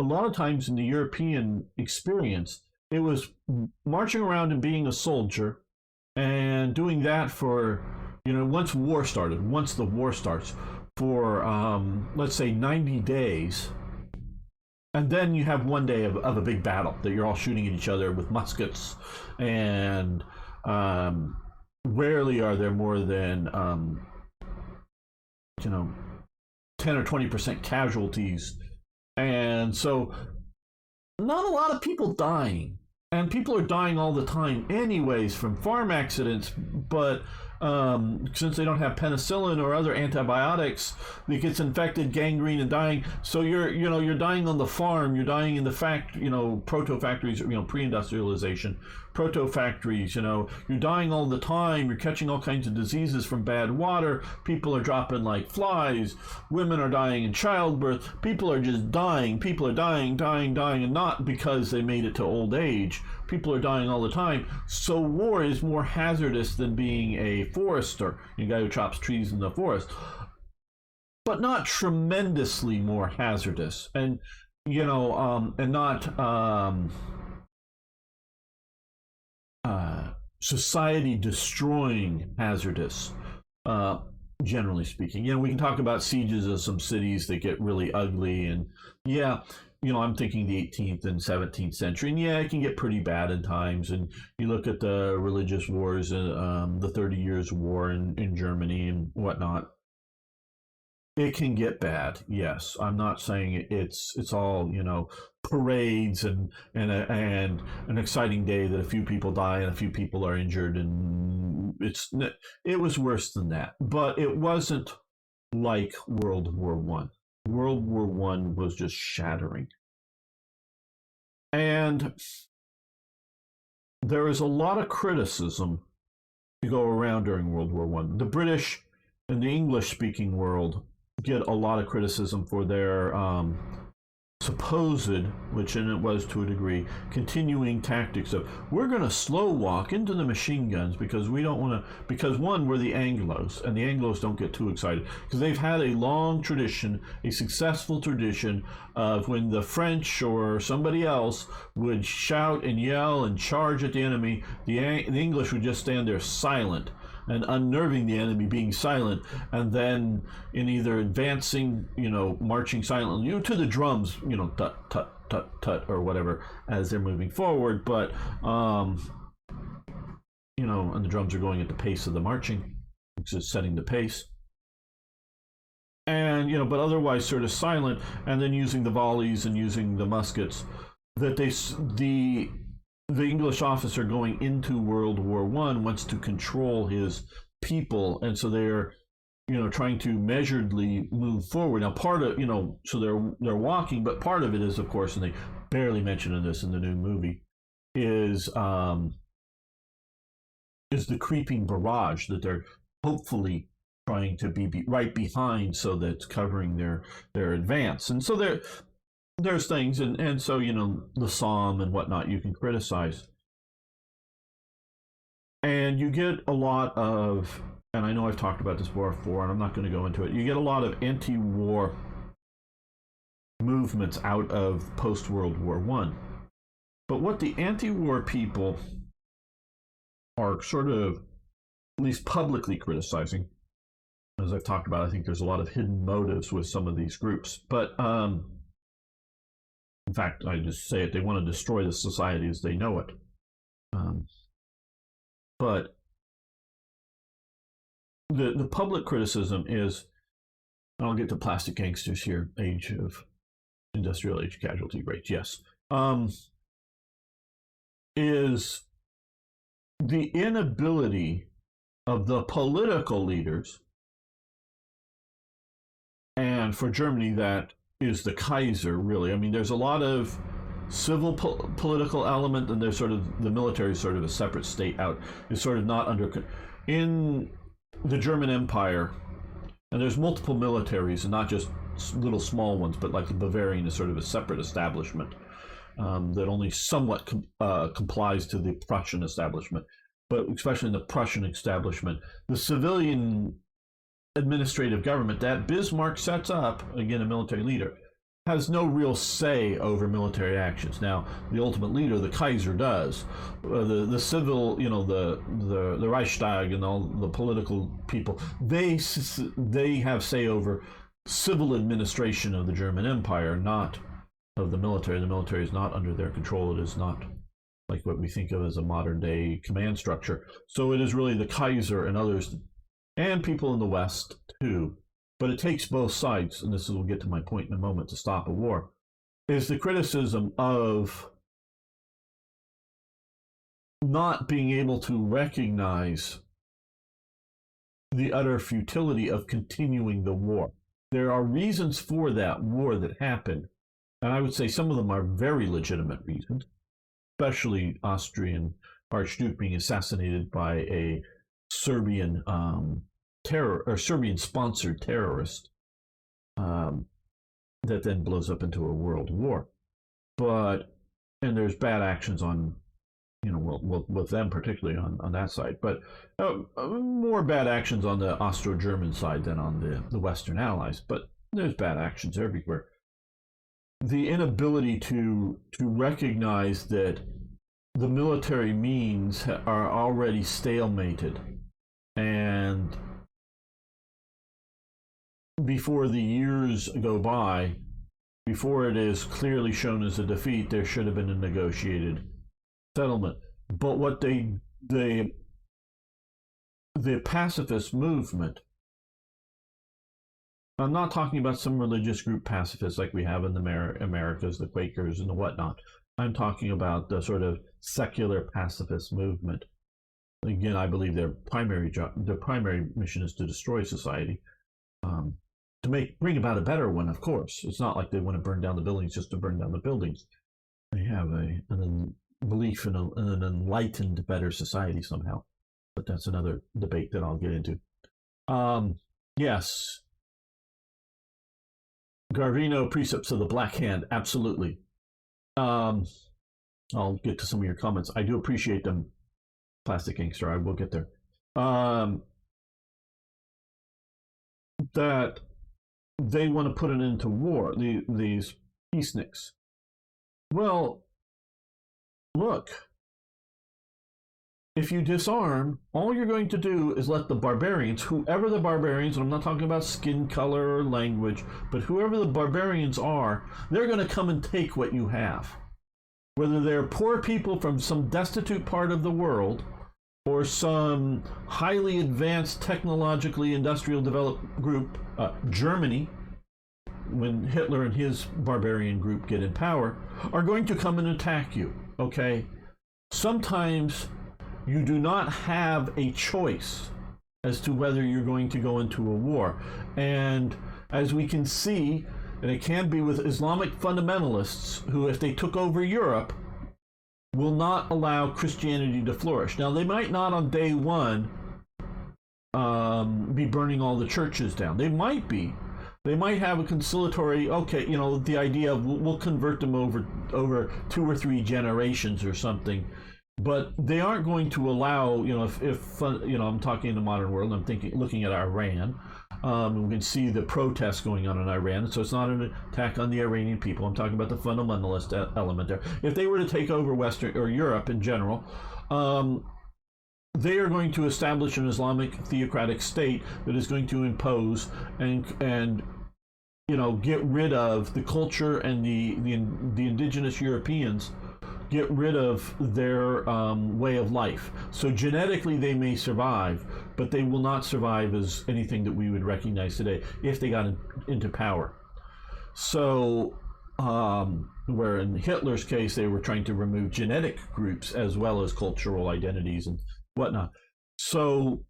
lot of times in the European experience, it was marching around and being a soldier and doing that for, once the war starts, for, let's say, 90 days. And then you have one day of a big battle that you're all shooting at each other with muskets. And rarely are there more than, 10 or 20% casualties. And so not a lot of people dying, and people are dying all the time anyways from farm accidents, but since they don't have penicillin or other antibiotics, it gets infected, gangrene, and dying. So you're dying on the farm, you're dying in the proto factories, pre-industrialization, proto factories. You're dying all the time. You're catching all kinds of diseases from bad water. People are dropping like flies. Women are dying in childbirth. People are just dying. People are dying, and not because they made it to old age. People are dying all the time. So war is more hazardous than being a forester, a guy who chops trees in the forest, but not tremendously more hazardous, and and not society destroying hazardous. Generally speaking, we can talk about sieges of some cities that get really ugly, and I'm thinking the 18th and 17th century, and it can get pretty bad at times. And you look at the religious wars, the 30 Years' War in Germany and whatnot. It can get bad. Yes, I'm not saying it's all parades and an exciting day that a few people die and a few people are injured, and it was worse than that. But it wasn't like World War One. World War One was just shattering. And there is a lot of criticism to go around during World War One. The British and the English-speaking world get a lot of criticism for their supposed, which and it was to a degree, continuing tactics of we're going to slow walk into the machine guns because we don't want to, because one, we're the Anglos, and the Anglos don't get too excited because they've had a long tradition, a successful tradition of when the French or somebody else would shout and yell and charge at the enemy, the English would just stand there silent and unnerving the enemy, being silent, and then in either advancing, marching silently to the drums, tut tut tut tut or whatever as they're moving forward, but and the drums are going at the pace of the marching, which is setting the pace, and but otherwise sort of silent, and then using the volleys and using the muskets that the English officer going into World War I wants to control his people, and so they're, trying to measuredly move forward. Now, part of, so they're walking, but part of it is, of course, and they barely mention this in the new movie, is the creeping barrage that they're hopefully trying to be right behind, so that it's covering their advance, and so there's things, and so the Somme and whatnot you can criticize, and you get a lot of, and I know I've talked about this before and I'm not going to go into it, you get a lot of anti-war movements out of post-World War I, but what the anti-war people are sort of at least publicly criticizing, as I've talked about, I think there's a lot of hidden motives with some of these groups, but in fact, I just say it, they want to destroy the society as they know it. But the public criticism is, I'll get to plastic gangsters here, industrial age casualty rates, yes, is the inability of the political leaders, and for Germany that is the Kaiser, really. I mean, there's a lot of civil political element, and there's sort of the military is sort of a separate state out. It's sort of not in the German Empire, and there's multiple militaries, and not just little small ones, but like the Bavarian is sort of a separate establishment that only somewhat complies to the Prussian establishment. But especially in the Prussian establishment, the civilian administrative government that Bismarck sets up, again a military leader, has no real say over military actions. Now, the ultimate leader, the Kaiser, does. The civil, the Reichstag and all the political people, they have say over civil administration of the German Empire, not of the military. The military is not under their control. It is not like what we think of as a modern day command structure. So it is really the Kaiser and others, and people in the West too. But it takes both sides, and this will get to my point in a moment, to stop a war, is the criticism of not being able to recognize the utter futility of continuing the war. There are reasons for that war that happened, and I would say some of them are very legitimate reasons, especially Austrian Archduke being assassinated by a Serbian Serbian-sponsored terrorist that then blows up into a world war. And there's bad actions on, with them particularly on that side, but more bad actions on the Austro-German side than on the Western Allies. But there's bad actions everywhere. The inability to recognize that the military means are already stalemated, and before the years go by, before it is clearly shown as a defeat, there should have been a negotiated settlement. But what the pacifist movement, I'm not talking about some religious group pacifists like we have in the Americas, the Quakers and the whatnot. I'm talking about the sort of secular pacifist movement. Again, I believe their primary mission is to destroy society, to bring about a better one. Of course, it's not like they want to burn down the buildings just to burn down the buildings. They have a belief in an enlightened, better society somehow. But that's another debate that I'll get into. Yes. Garvino, Precepts of the Black Hand, absolutely. I'll get to some of your comments. I do appreciate them, Plastic Inkster. I will get there. That they want to put an end to war, these peaceniks. Well, look, if you disarm, all you're going to do is let the barbarians, whoever the barbarians, and I'm not talking about skin color or language, but whoever the barbarians are, they're going to come and take what you have. Whether they're poor people from some destitute part of the world or some highly advanced technologically industrial developed group, Germany, when Hitler and his barbarian group get in power, are going to come and attack you, okay? Sometimes you do not have a choice as to whether you're going to go into a war. And as we can see, and it can be with Islamic fundamentalists who, if they took over Europe, will not allow Christianity to flourish. Now, they might not on day one be burning all the churches down. They might be. They might have a conciliatory, okay, you know, the idea of we'll convert them over 2 or 3 generations or something. But they aren't going to allow, you know, if you know, I'm talking in the modern world, I'm looking at Iran. We can see the protests going on in Iran, so it's not an attack on the Iranian people. I'm talking about the fundamentalist element there. If they were to take over Western or Europe in general, they are going to establish an Islamic theocratic state that is going to impose and you know, get rid of the culture and the indigenous Europeans, get rid of their way of life. So genetically they may survive, but they will not survive as anything that we would recognize today if they got into power. So where in Hitler's case they were trying to remove genetic groups as well as cultural identities and whatnot. So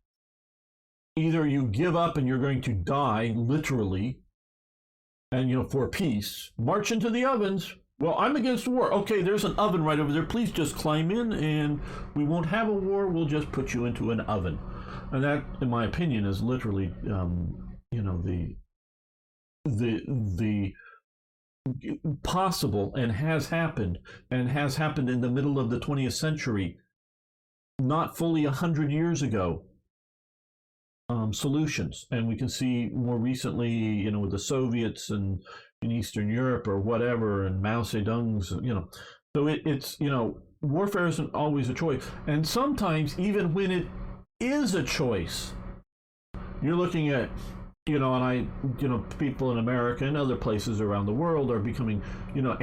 either you give up and you're going to die literally, and you know, for peace, march into the ovens. Well, I'm against war. Okay, there's an oven right over there. Please just climb in and we won't have a war. We'll just put you into an oven. And that, in my opinion, is literally, you know, the possible and has happened in the middle of the 20th century, not fully 100 years ago, solutions. And we can see more recently, you know, with the Soviets and in Eastern Europe or whatever, and Mao Zedong's, you know. So it's, you know, warfare isn't always a choice. And sometimes even when it is a choice, you're looking at, you know, and you know, people in America and other places around the world are becoming, you know,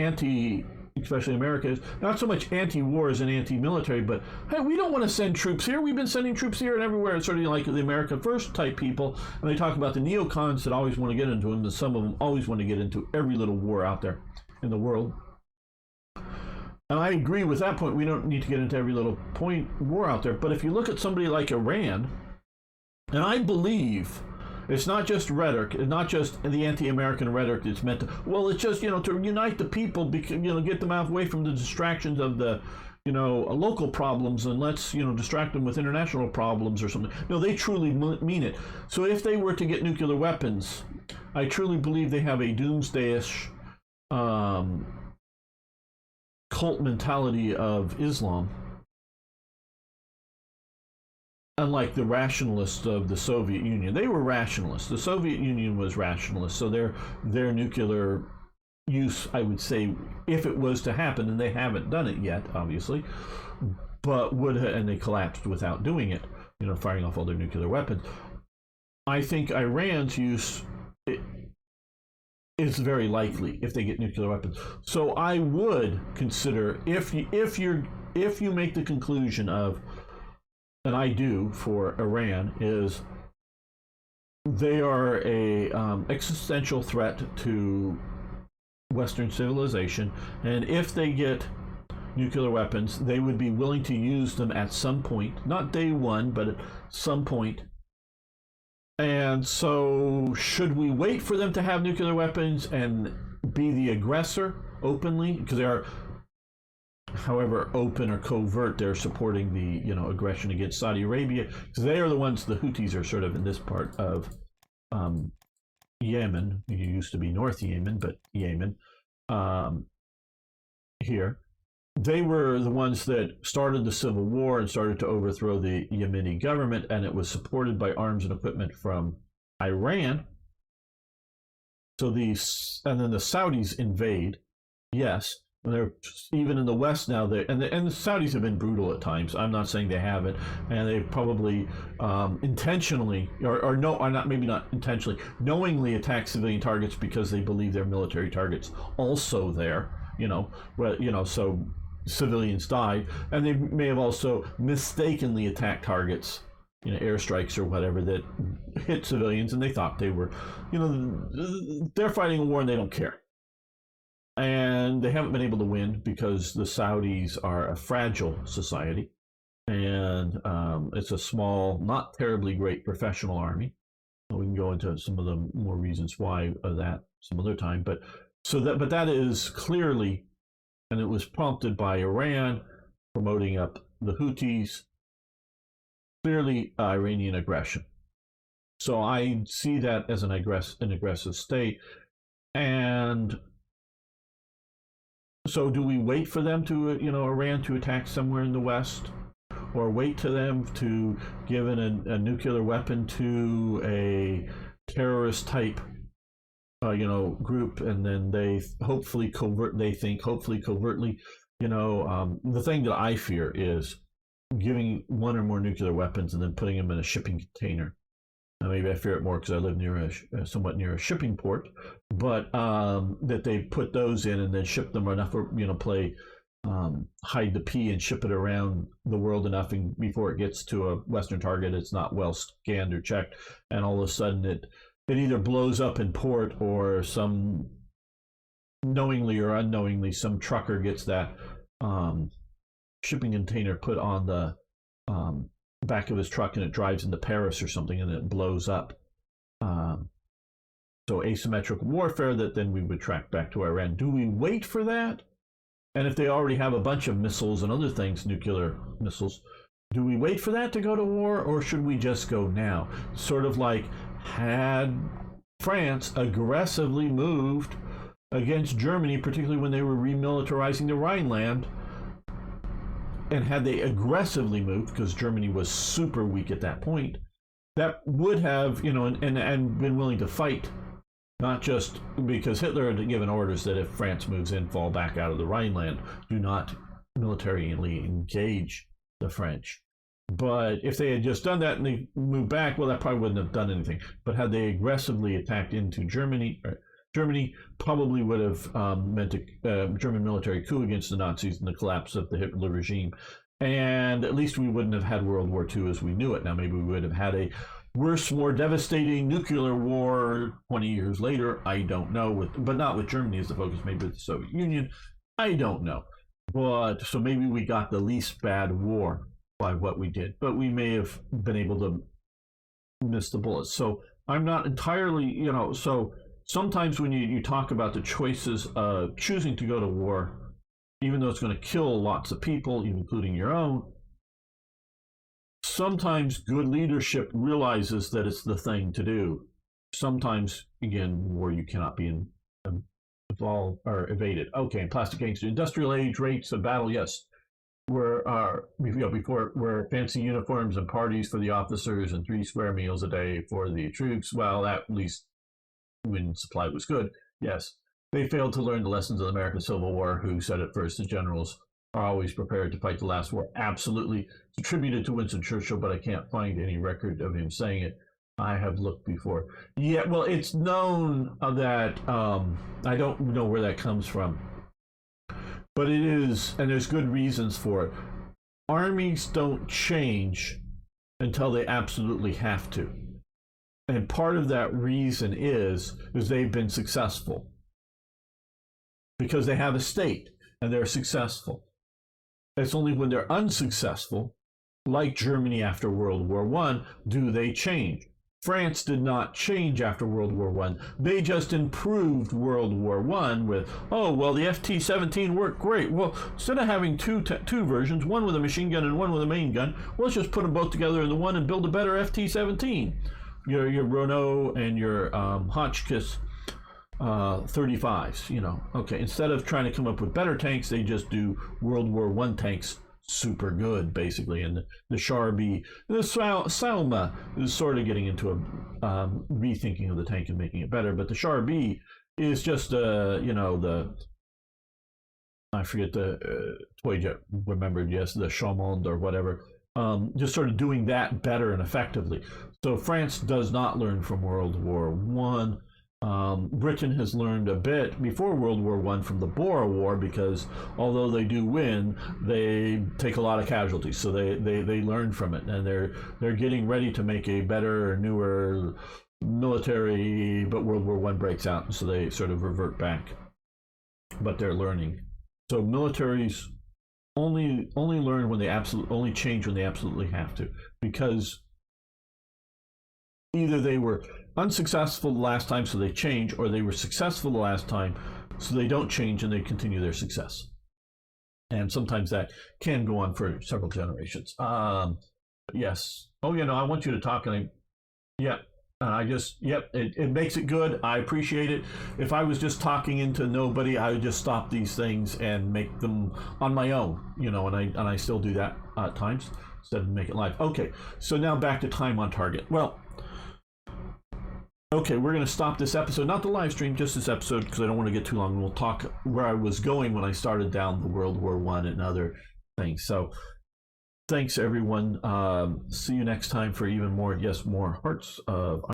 especially America, is not so much anti-war as an anti-military, but hey, we don't want to send troops here. We've been sending troops here and everywhere. It's sort of like the America First type people. And they talk about the neocons that always want to get into them, and some of them always want to get into every little war out there in the world. And I agree with that point. We don't need to get into every little war out there. But if you look at somebody like Iran, and I believe it's not just rhetoric, it's not just the anti-American rhetoric that's meant to, well, it's just, you know, to unite the people, because, you know, get them out away from the distractions of the, you know, local problems, and let's, you know, distract them with international problems or something. No, they truly mean it. So if they were to get nuclear weapons, I truly believe they have a doomsday-ish cult mentality of Islam. Unlike the rationalists of the Soviet Union. They were rationalists. The Soviet Union was rationalist. So their nuclear use, I would say, if it was to happen, and they haven't done it yet, obviously, but and they collapsed without doing it, you know, firing off all their nuclear weapons. I think Iran's use is very likely if they get nuclear weapons. So I would consider, if you make the conclusion of, and I do for Iran, is they are a existential threat to Western civilization, and if they get nuclear weapons, they would be willing to use them at some point, not day one, but at some point. And so should we wait for them to have nuclear weapons and be the aggressor openly, because they are, however open or covert, they're supporting the, you know, aggression against Saudi Arabia, because they are the ones, the Houthis are sort of in this part of Yemen. It used to be North Yemen, but Yemen um, here. They were the ones that started the civil war and started to overthrow the Yemeni government, and it was supported by arms and equipment from Iran. So and then the Saudis invade. Yes, and they're even in the West now. And the Saudis have been brutal at times. I'm not saying they haven't, and they probably intentionally or no, or not, maybe not intentionally, knowingly attack civilian targets because they believe they're military targets also there. So civilians died, and they may have also mistakenly attacked targets, airstrikes or whatever that hit civilians, and they thought they were, they're fighting a war and they don't care. And they haven't been able to win because the Saudis are a fragile society, and it's a small, not terribly great professional army. We can go into some of the more reasons why of that some other time, but that is clearly, and it was prompted by Iran promoting up the Houthis, clearly Iranian aggression. So I see that as an aggressive state. And so do we wait for them to, Iran to attack somewhere in the West? Or wait to them to give a nuclear weapon to a terrorist type group, and then they hopefully covertly, the thing that I fear is giving one or more nuclear weapons and then putting them in a shipping container. Now, maybe I fear it more because I live somewhat near a shipping port, but that they put those in and then ship them enough, play hide the pea and ship it around the world enough, and before it gets to a Western target, it's not well scanned or checked, and all of a sudden it either blows up in port, or some knowingly or unknowingly some trucker gets that shipping container put on the back of his truck, and it drives into Paris or something, and it blows up. So asymmetric warfare that then we would track back to Iran. Do we wait for that? And if they already have a bunch of missiles and other things, nuclear missiles, do we wait for that to go to war, or should we just go now? Sort of like, had France aggressively moved against Germany, particularly when they were remilitarizing the Rhineland, and had they aggressively moved, because Germany was super weak at that point, that would have, and been willing to fight, not just because Hitler had given orders that if France moves in, fall back out of the Rhineland, do not militarily engage the French. But if they had just done that and they moved back, well, that probably wouldn't have done anything. But had they aggressively attacked into Germany, Germany probably would have meant a German military coup against the Nazis and the collapse of the Hitler regime. And at least we wouldn't have had World War II as we knew it. Now, maybe we would have had a worse, more devastating nuclear war 20 years later. I don't know, but not with Germany as the focus, maybe with the Soviet Union. I don't know. But so maybe we got the least bad war by what we did, but we may have been able to miss the bullets. So I'm not entirely, so sometimes when you talk about the choices of choosing to go to war, even though it's going to kill lots of people, including your own, sometimes good leadership realizes that it's the thing to do. Sometimes, again, war you cannot be involved or evaded. Okay, plastic gangster, industrial age rates of battle, yes. Before were fancy uniforms and parties for the officers and 3 square meals a day for the troops. Well, at least when supply was good, yes. They failed to learn the lessons of the American Civil War. Who said it first? The generals are always prepared to fight the last war. Absolutely. It's attributed to Winston Churchill, but I can't find any record of him saying it. I have looked before. Yeah, well, it's known that, I don't know where that comes from. But it is, and there's good reasons for it. Armies don't change until they absolutely have to. And part of that reason is they've been successful. Because they have a state and they're successful. It's only when they're unsuccessful, like Germany after World War I, do they change. France did not change after World War I. They just improved World War I with, oh, well, the FT-17 worked great. Well, instead of having two versions, one with a machine gun and one with a main gun, well, let's just put them both together in the one and build a better FT-17. your Renault and your Hotchkiss 35s. Okay. Instead of trying to come up with better tanks, they just do World War One tanks super good, basically. And the Char-B, the Salma is sort of getting into a rethinking of the tank and making it better. But the Char-B is just the I forget the toy jet. Remembered, yes, the Chaumont or whatever. Just sort of doing that better and effectively. So France does not learn from World War One. Britain has learned a bit before World War One from the Boer War, because although they do win, they take a lot of casualties. So they learn from it, and they're getting ready to make a better, newer military. But World War One breaks out, and so they sort of revert back. But they're learning. So militaries only learn when they only change when they absolutely have to, because either they were unsuccessful the last time, so they change, or they were successful the last time, so they don't change and they continue their success. And sometimes that can go on for several generations. Yes. Oh, I want you to talk, and it makes it good. I appreciate it. If I was just talking into nobody, I would just stop these things and make them on my own, and I still do that at times instead of make it live. Okay, so now back to time on target. Well, okay, we're going to stop this episode, not the live stream, just this episode, because I don't want to get too long. We'll talk where I was going when I started down the World War One and other things. So thanks, everyone. See you next time for even more, more Hearts of